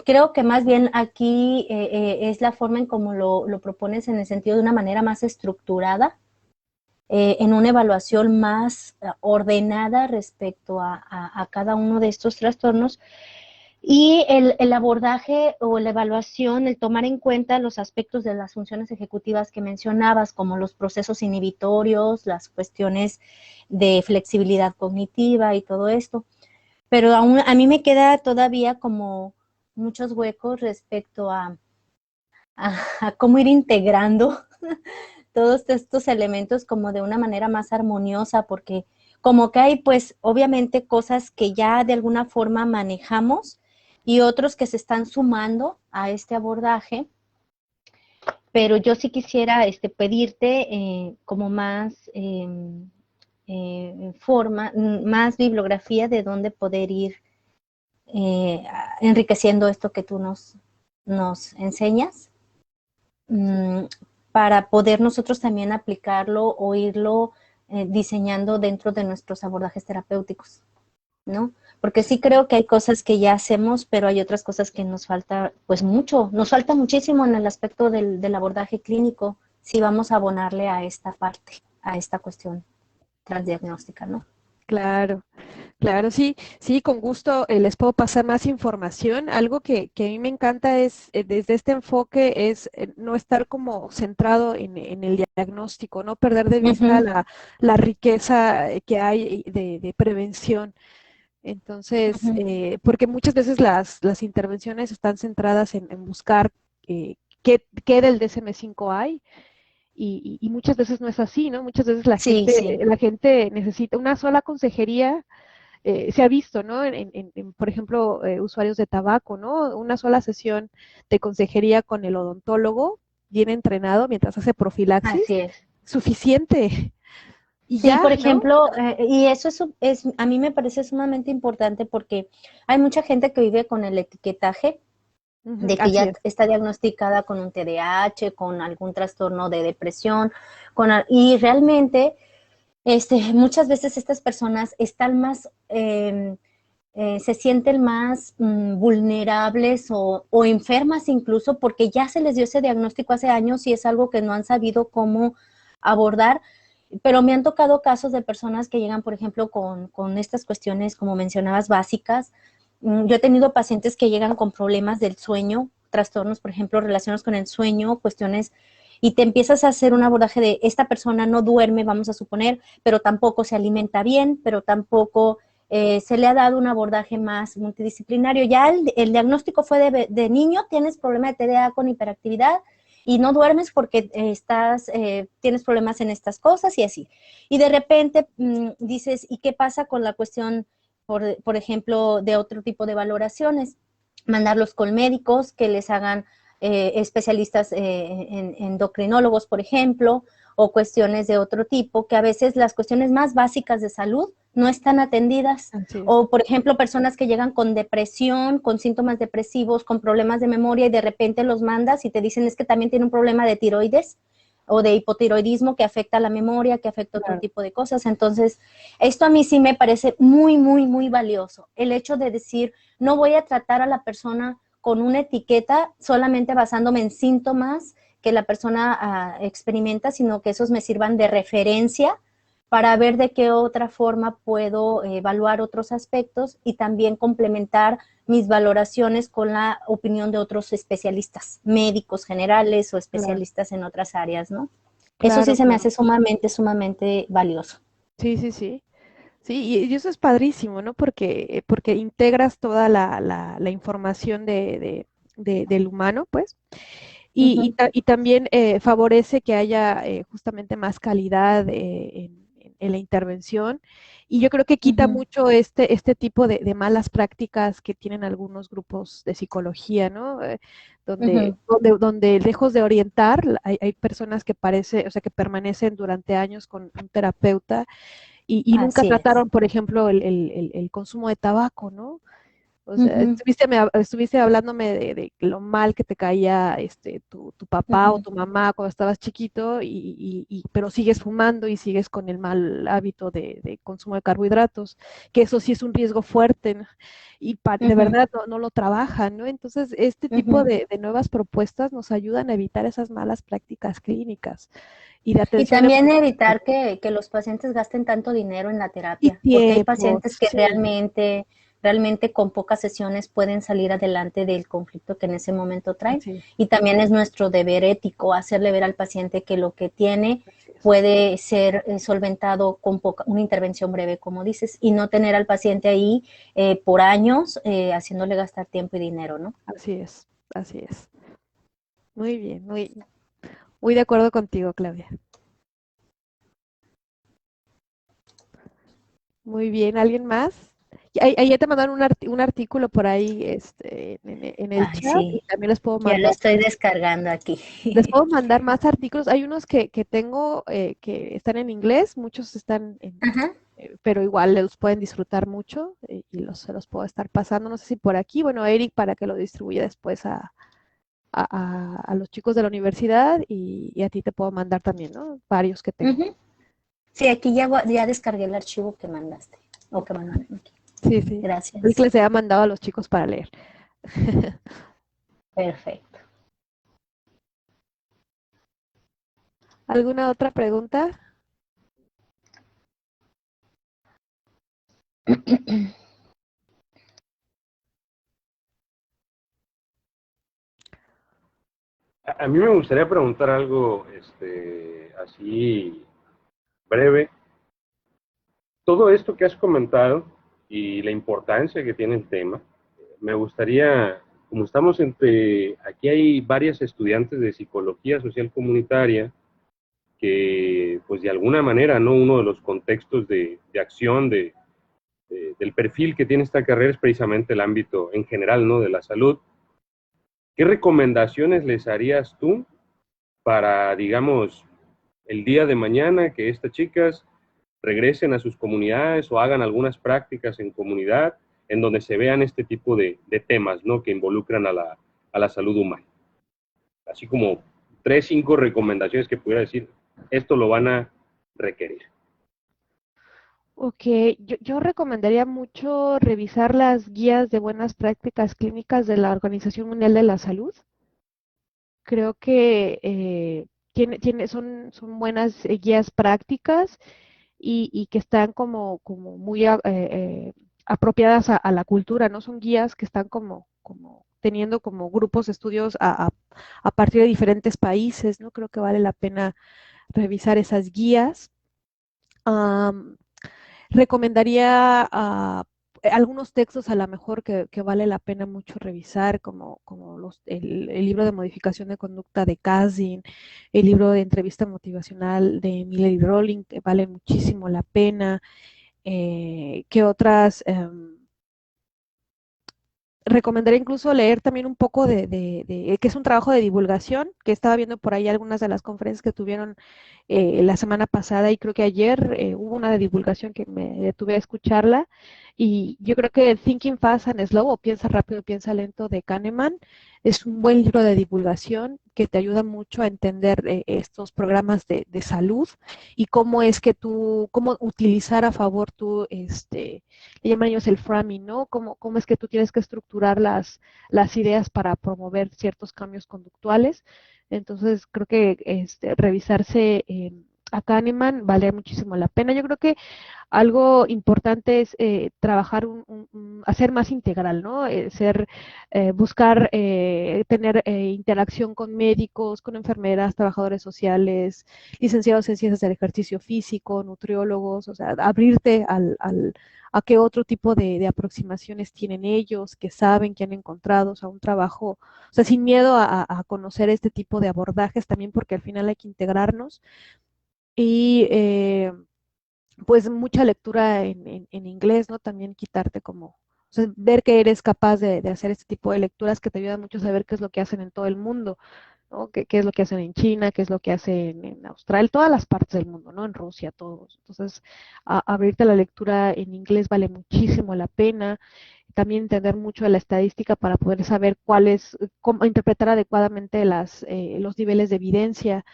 D: Creo que más bien aquí es la forma en cómo lo propones en el sentido de una manera más estructurada en una evaluación más ordenada respecto a cada uno de estos trastornos. Y el abordaje o la evaluación, el tomar en cuenta los aspectos de las funciones ejecutivas que mencionabas, como los procesos inhibitorios, las cuestiones de flexibilidad cognitiva y todo esto. Pero aún, a mí me queda todavía como muchos huecos respecto a cómo ir integrando todos estos elementos como de una manera más armoniosa, porque como que hay pues obviamente cosas que ya de alguna forma manejamos y otros que se están sumando a este abordaje, pero yo sí quisiera pedirte como más forma, más bibliografía de dónde poder ir enriqueciendo esto que tú nos enseñas, para poder nosotros también aplicarlo o irlo diseñando dentro de nuestros abordajes terapéuticos, ¿no? Porque sí creo que hay cosas que ya hacemos, pero hay otras cosas que nos falta, pues mucho, nos falta muchísimo en el aspecto del abordaje clínico, si vamos a abonarle a esta parte, a esta cuestión transdiagnóstica, ¿no?
C: Claro, claro, sí, sí, con gusto les puedo pasar más información. Algo que a mí me encanta es, desde este enfoque, es no estar como centrado en el diagnóstico, no perder de vista la riqueza que hay de prevención. Entonces, porque muchas veces las intervenciones están centradas en buscar qué del DSM-5 hay, y muchas veces no es así, ¿no? Muchas veces
D: Sí, sí.
C: la gente necesita una sola consejería. Se ha visto, ¿no? Por ejemplo, usuarios de tabaco, ¿no? Una sola sesión de consejería con el odontólogo, bien entrenado, mientras hace profilaxis,
D: Así es.
C: suficiente. Y
D: Sí,
C: ya,
D: por
C: ¿no?
D: ejemplo, y eso a mí me parece sumamente importante porque hay mucha gente que vive con el etiquetaje
C: Ujú,
D: de que
C: así
D: ya
C: es.
D: está diagnosticada con un TDAH, con algún trastorno de depresión, y realmente muchas veces estas personas están más, se sienten más vulnerables o enfermas incluso porque ya se les dio ese diagnóstico hace años y es algo que no han sabido cómo abordar. Pero me han tocado casos de personas que llegan, por ejemplo, con estas cuestiones, como mencionabas, básicas. Yo he tenido pacientes que llegan con problemas del sueño, trastornos, por ejemplo, relacionados con el sueño, cuestiones, y te empiezas a hacer un abordaje de esta persona no duerme, vamos a suponer, pero tampoco se alimenta bien, pero tampoco se le ha dado un abordaje más multidisciplinario. Ya el diagnóstico fue de niño, tienes problema de TDA con hiperactividad, y no duermes porque tienes problemas en estas cosas y así. Y de repente dices, ¿y qué pasa con la cuestión, por ejemplo, de otro tipo de valoraciones? Mandarlos con médicos que les hagan especialistas en endocrinólogos, por ejemplo, o cuestiones de otro tipo, que a veces las cuestiones más básicas de salud no están atendidas.
C: Así es.
D: O, por ejemplo, personas que llegan con depresión, con síntomas depresivos, con problemas de memoria y de repente los mandas y te dicen es que también tiene un problema de tiroides o de hipotiroidismo que afecta a la memoria, que afecta a otro tipo de cosas. Entonces, esto a mí sí me parece muy, muy, muy valioso. El hecho de decir, no voy a tratar a la persona con una etiqueta solamente basándome en síntomas que la persona experimenta, sino que esos me sirvan de referencia para ver de qué otra forma puedo evaluar otros aspectos y también complementar mis valoraciones con la opinión de otros especialistas, médicos generales o
C: Claro,
D: especialistas en otras áreas, ¿no? Eso sí
C: claro,
D: se me
C: claro.
D: hace sumamente, sumamente valioso.
C: Sí, sí, sí. Sí, y eso es padrísimo, ¿no? Porque integras toda la información del humano, pues,
D: Uh-huh.
C: y también favorece que haya justamente más calidad en la intervención. Y yo creo que quita
D: Uh-huh.
C: mucho este tipo de malas prácticas que tienen algunos grupos de psicología, ¿no?
D: Uh-huh.
C: Donde lejos de orientar, hay personas que o sea, que permanecen durante años con un terapeuta y nunca
D: Así es.
C: trataron, por ejemplo, el consumo de tabaco, ¿no? O sea,
D: Ujú,
C: estuviste hablándome de lo mal que te caía tu papá o
D: ujú,
C: tu mamá cuando estabas chiquito, pero sigues fumando y sigues con el mal hábito de consumo de carbohidratos, que eso sí es un riesgo fuerte, ¿no? Y de
D: ujú,
C: verdad no lo trabajan, ¿no? Entonces, este tipo
D: ujú.
C: de nuevas propuestas nos ayudan a evitar esas malas prácticas clínicas y de
D: Y
C: atención
D: también
C: emocional.
D: evitar que los pacientes gasten tanto dinero en la
C: Y
D: terapia, porque hay
C: tiempo,
D: pacientes que
C: sí,
D: realmente con pocas sesiones pueden salir adelante del conflicto que en ese momento traen.
C: así,
D: Y también es nuestro deber ético hacerle ver al paciente que lo que tiene
C: así es.
D: puede ser solventado con una intervención breve, como dices, y no tener al paciente ahí por años haciéndole gastar tiempo y dinero, ¿no?
C: Así es, así es. Muy bien, muy de acuerdo contigo, Claudia. Muy bien, ¿alguien más? Ahí ya te mandaron un artículo por ahí en el
D: Ay,
C: chat y
D: sí,
C: también
D: ya lo estoy descargando aquí.
C: les puedo mandar más artículos. Hay unos que tengo que están en inglés, muchos están
D: Ajá.
C: pero igual los pueden disfrutar mucho y se los puedo estar pasando. No sé si por aquí, bueno, Eric, para que lo distribuya después a los chicos de la universidad y a ti te puedo mandar también, ¿no? Varios que tengo.
D: Ujú. Sí, aquí ya descargué el archivo que mandaste o que mandaron aquí.
C: Sí, sí. Eric
D: Gracias.
C: les había mandado a los chicos para leer.
D: Perfecto.
C: ¿Alguna otra pregunta?
A: A mí me gustaría preguntar algo así breve. Todo esto que has comentado y la importancia que tiene el tema, me gustaría, como estamos aquí hay varias estudiantes de psicología social comunitaria que, pues de alguna manera, ¿no? Uno de los contextos de acción del perfil que tiene esta carrera es precisamente el ámbito en general, ¿no? De la salud. ¿Qué recomendaciones les harías tú para, digamos, el día de mañana que estas chicas regresen a sus comunidades o hagan algunas prácticas en comunidad en donde se vean este tipo de temas, ¿no? Que involucran a la salud humana? Así como 5 recomendaciones que pudiera decir, esto lo van a requerir.
C: Ok, yo recomendaría mucho revisar las guías de buenas prácticas clínicas de la Organización Mundial de la Salud. Creo que son buenas guías prácticas y que están como muy apropiadas a la cultura, ¿no? Son guías que están como teniendo como grupos de estudios a partir de diferentes países, ¿no? Creo que vale la pena revisar esas guías. Am, Recomendaría algunos textos a lo mejor que vale la pena mucho revisar, como el libro de modificación de conducta de Kass-Zinn, el libro de entrevista motivacional de Miller y Rowling, que vale muchísimo la pena. ¿Qué otras? Recomendaría incluso leer también un poco que es un trabajo de divulgación, que estaba viendo por ahí algunas de las conferencias que tuvieron la semana pasada y creo que ayer hubo una de divulgación que me detuve a escucharla y yo creo que Thinking Fast and Slow o Piensa rápido, piensa lento de Kahneman es un buen libro de divulgación que te ayuda mucho a entender estos programas de salud y cómo es que cómo utilizar a favor le llaman ellos el framing, ¿no? Cómo es que tú tienes que estructurar las ideas para promover ciertos cambios conductuales. Entonces, creo que revisarse a Kahneman vale muchísimo la pena. Yo creo que algo importante es trabajar, hacer más integral, ¿no? Buscar tener interacción con médicos, con enfermeras, trabajadores sociales, licenciados en ciencias del ejercicio físico, nutriólogos, o sea, abrirte a qué otro tipo de aproximaciones tienen ellos, que saben, que han encontrado, o sea, un trabajo, o sea, sin miedo a conocer este tipo de abordajes también, porque al final hay que integrarnos. Y pues mucha lectura en inglés, ¿no? También quitarte o sea, ver que eres capaz de hacer este tipo de lecturas que te ayudan mucho a saber qué es lo que hacen en todo el mundo, ¿no? Qué es lo que hacen en China, qué es lo que hacen en Australia, todas las partes del mundo, ¿no? En Rusia, todos. Entonces, abrirte a la lectura en inglés vale muchísimo la pena. también entender mucho de la estadística para poder saber cómo interpretar adecuadamente los niveles de evidencia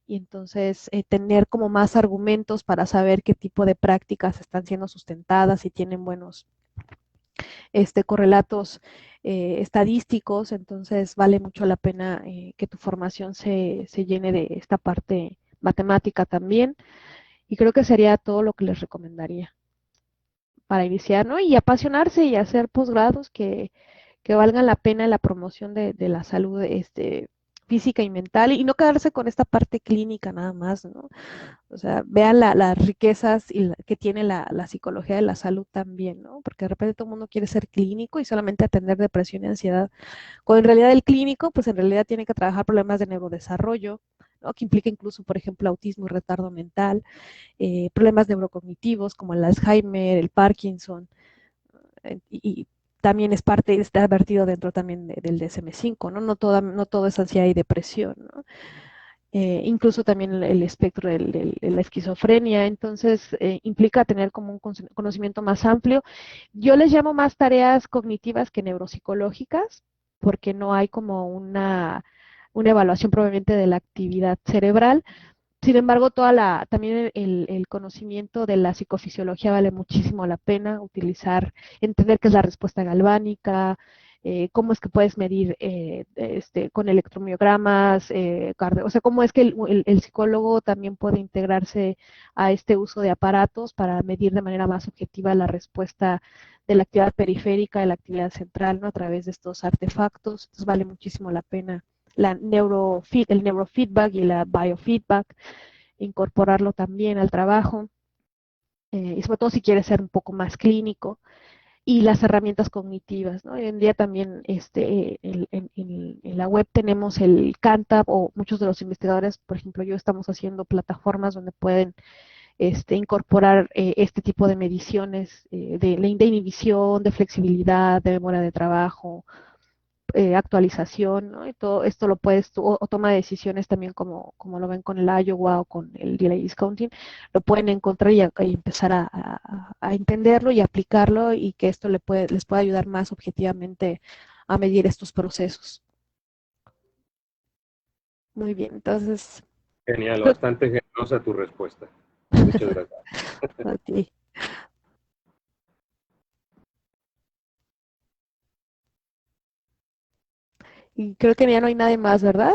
C: y entonces tener como más argumentos para saber qué tipo de prácticas están siendo sustentadas y tienen buenos correlatos estadísticos, entonces vale mucho la pena que tu formación se llene de esta parte matemática también, y creo que sería todo lo que les recomendaría para iniciar, ¿no? Y apasionarse y hacer posgrados que valgan la pena en la promoción de la salud física y mental, y no quedarse con esta parte clínica nada más, ¿no? O sea, vean las riquezas que tiene la psicología de la salud también, ¿no? Porque de repente todo el mundo quiere ser clínico y solamente atender depresión y ansiedad. Cuando en realidad el clínico, pues en realidad tiene que trabajar problemas de neurodesarrollo, ¿no? Que implica incluso, por ejemplo, autismo y retardo mental, problemas neurocognitivos como el Alzheimer, el Parkinson, y también es parte, está vertido dentro también del DSM-5, ¿no? No todo es ansiedad y depresión, ¿no? Incluso también el espectro de la esquizofrenia, entonces implica tener como un conocimiento más amplio. Yo les llamo más tareas cognitivas que neuropsicológicas, porque no hay como una evaluación probablemente de la actividad cerebral. Sin embargo, también el conocimiento de la psicofisiología vale muchísimo la pena utilizar, entender qué es la respuesta galvánica, cómo es que puedes medir con electromiogramas, o sea, cómo es que el psicólogo también puede integrarse a este uso de aparatos para medir de manera más objetiva la respuesta de la actividad periférica, de la actividad central, ¿no? A través de estos artefactos. Entonces vale muchísimo la pena el neurofeedback y la biofeedback, incorporarlo también al trabajo, y sobre todo si quieres ser un poco más clínico, y las herramientas cognitivas, ¿no? Hoy en día también en la web tenemos el CANTAB, o muchos de los investigadores, por ejemplo, yo estamos haciendo plataformas donde pueden incorporar este tipo de mediciones de inhibición, de flexibilidad, de memoria de trabajo, actualización, ¿no? Y todo esto lo puedes, o toma de decisiones también como lo ven con el Iowa o con el delay discounting, lo pueden encontrar y empezar a entenderlo y aplicarlo, y que esto les puede ayudar más objetivamente a medir estos procesos. Muy bien, entonces,
A: Genial, bastante generosa tu respuesta. Muchas gracias.
C: a ti. Y creo que ya no hay nadie más, ¿verdad?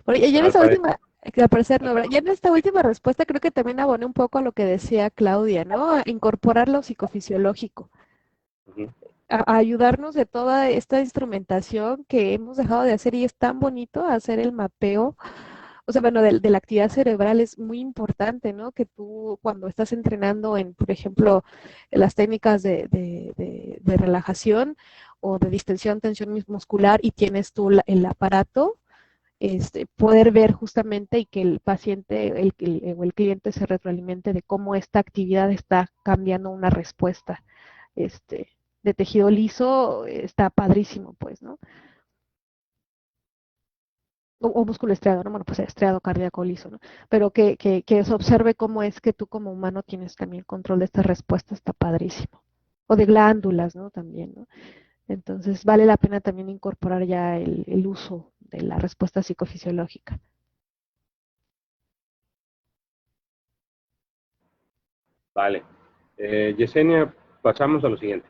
C: Bueno, ya en
A: Al
C: esta
A: parecer,
C: última, al parecer no, ¿verdad? Ya en esta última respuesta creo que también aboné un poco a lo que decía Claudia, ¿no? A incorporar lo psicofisiológico,
A: ujú.
C: a ayudarnos de toda esta instrumentación que hemos dejado de hacer, y es tan bonito hacer el mapeo. O sea, bueno, de la actividad cerebral es muy importante, ¿no? Que tú cuando estás entrenando por ejemplo, las técnicas de relajación o de distensión, tensión muscular, y tienes tú el aparato, poder ver justamente, y que el paciente o el cliente se retroalimente de cómo esta actividad está cambiando una respuesta este, de tejido liso, está padrísimo, pues, ¿no? O músculo estriado, ¿no? Bueno, pues estriado cardíaco liso, ¿no? Pero que se observe cómo es que tú como humano tienes también control de esta respuesta, está padrísimo. O de glándulas, ¿no? También, ¿no? Entonces vale la pena también incorporar ya el uso de la respuesta psicofisiológica.
A: Vale. Yesenia, pasamos a lo siguiente.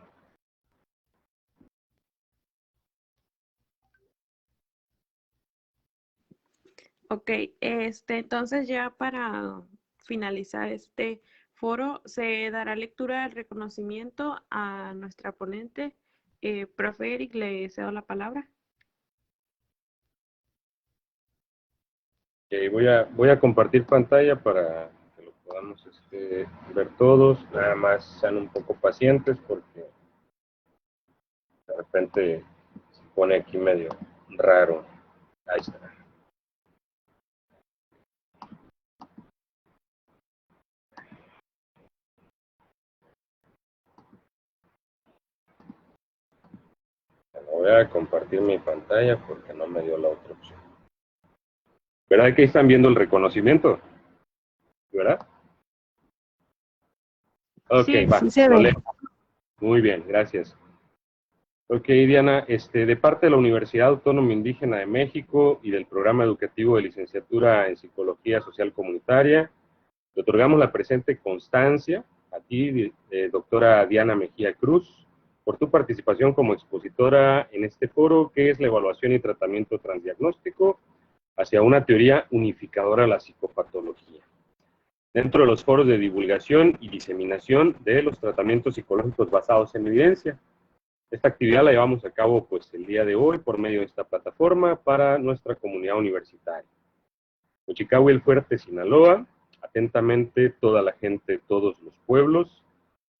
B: Ok, entonces ya para finalizar este foro, se dará lectura al reconocimiento a nuestra ponente. Profe Eric, le cedo la palabra.
A: Voy a compartir pantalla para que lo podamos ver todos. Nada más sean un poco pacientes porque de repente se pone aquí medio raro. Ahí está. Voy a compartir mi pantalla porque no me dio la otra opción. ¿Verdad que ahí están viendo el reconocimiento? ¿verdad? Ok,
C: Sí,
A: va,
C: sí se
A: lo
C: ve.
A: leo. Muy bien, gracias. Ok, Diana, de parte de la Universidad Autónoma Indígena de México y del Programa Educativo de Licenciatura en Psicología Social Comunitaria, le otorgamos la presente constancia a ti, doctora Diana Mejía Cruz, por tu participación como expositora en este foro, que es la evaluación y tratamiento transdiagnóstico hacia una teoría unificadora de la psicopatología, dentro de los foros de divulgación y diseminación de los tratamientos psicológicos basados en evidencia. Esta actividad la llevamos a cabo pues el día de hoy por medio de esta plataforma para nuestra comunidad universitaria. Mochicahui, el Fuerte, Sinaloa, atentamente toda la gente de todos los pueblos.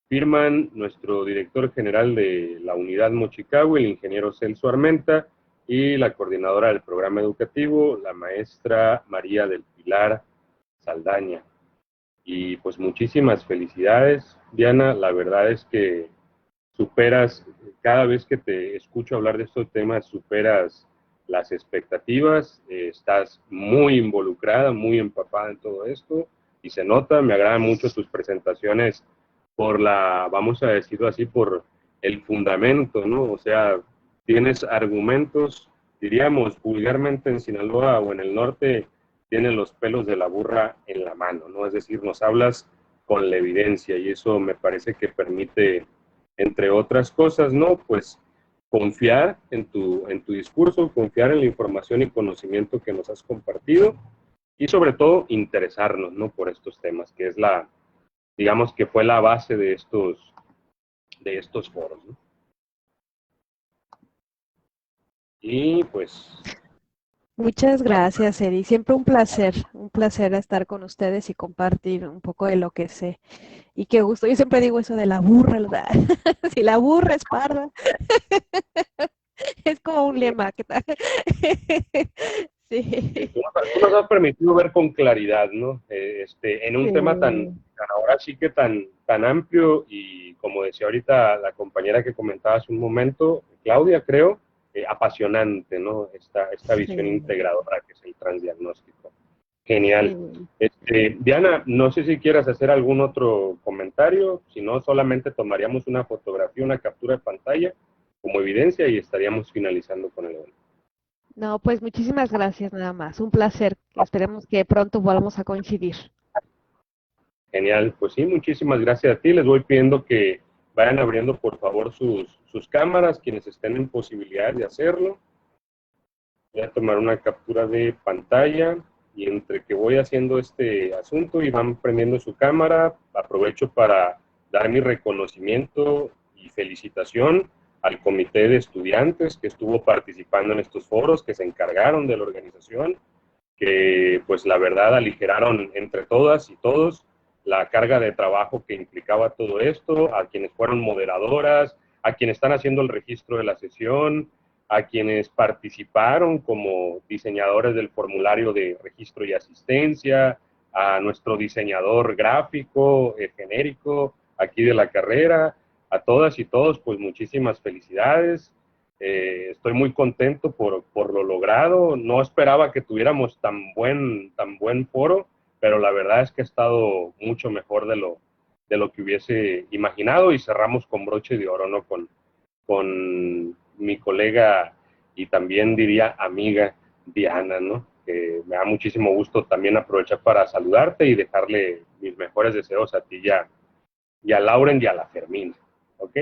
A: Firman nuestro director general de la unidad Mochicahui, el ingeniero Celso Armenta, y la coordinadora del programa educativo, la maestra María del Pilar Saldaña. Y pues muchísimas felicidades, Diana. La verdad es que superas, cada vez que te escucho hablar de estos temas, superas las expectativas, estás muy involucrada, muy empapada en todo esto, y se nota, me agradan mucho tus presentaciones por la, vamos a decirlo así, por el fundamento, ¿no? O sea, tienes argumentos, diríamos vulgarmente en Sinaloa o en el norte, tienes los pelos de la burra en la mano, ¿no? Es decir, nos hablas con la evidencia y eso me parece que permite, entre otras cosas, ¿no? Pues confiar en tu discurso, confiar en la información y conocimiento que nos has compartido y sobre todo interesarnos, ¿no? Por estos temas, que es la, digamos que fue la base de estos foros, ¿no? Y pues...
C: Muchas gracias, Eri. Siempre un placer estar con ustedes y compartir un poco de lo que sé. Y qué gusto. Yo siempre digo eso de la burra, ¿verdad? Si la burra es parda, es como un lema. ¿Qué tal? Sí,
A: Tú nos has permitido ver con claridad, ¿no? En un tema
C: sí.
A: ahora sí que tan amplio y como decía ahorita la compañera que comentaba hace un momento, Claudia, creo, apasionante, ¿no? Esta visión
C: Sí,
A: integradora que es el transdiagnóstico. Genial.
C: sí.
A: Diana, no sé si quieras hacer algún otro comentario, si no, solamente tomaríamos una fotografía, una captura de pantalla como evidencia y estaríamos finalizando con el evento.
C: No, pues muchísimas gracias nada más. Un placer. Esperemos que pronto volvamos a coincidir.
A: Genial, pues sí, muchísimas gracias a ti. Les voy pidiendo que vayan abriendo por favor sus cámaras, quienes estén en posibilidad de hacerlo. Voy a tomar una captura de pantalla y entre que voy haciendo este asunto y van prendiendo su cámara, aprovecho para dar mi reconocimiento y felicitación al comité de estudiantes que estuvo participando en estos foros, que se encargaron de la organización, que pues la verdad aligeraron entre todas y todos la carga de trabajo que implicaba todo esto, a quienes fueron moderadoras, a quienes están haciendo el registro de la sesión, a quienes participaron como diseñadores del formulario de registro y asistencia, a nuestro diseñador gráfico genérico aquí de la carrera, a todas y todos, pues muchísimas felicidades. Estoy muy contento por lo logrado. No esperaba que tuviéramos tan buen foro, pero la verdad es que ha estado mucho mejor de lo que hubiese imaginado y cerramos con broche de oro, ¿no? Con mi colega y también diría amiga Diana, ¿no? Que me da muchísimo gusto también aprovechar para saludarte y dejarle mis mejores deseos a ti y a Lauren y a la Fermina, ¿ok?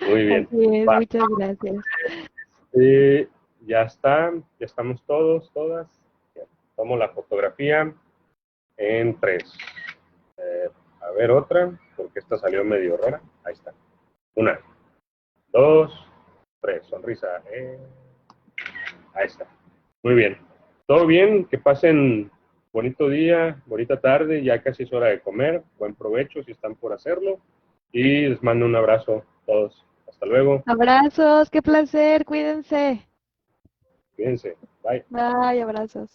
A: Muy bien.
C: Así es,
A: Va.
C: muchas gracias.
A: Ya está, ya estamos todos, todas. Tomo la fotografía en 3. A ver otra, porque esta salió medio rara. Ahí está. 1, 2, 3. Sonrisa. Ahí está. Muy bien. ¿Todo bien? Que pasen bonito día, bonita tarde. Ya casi es hora de comer. Buen provecho si están por hacerlo. Y les mando un abrazo a todos. Hasta luego.
C: Abrazos, qué placer, cuídense.
A: Cuídense. Bye.
C: Bye, abrazos.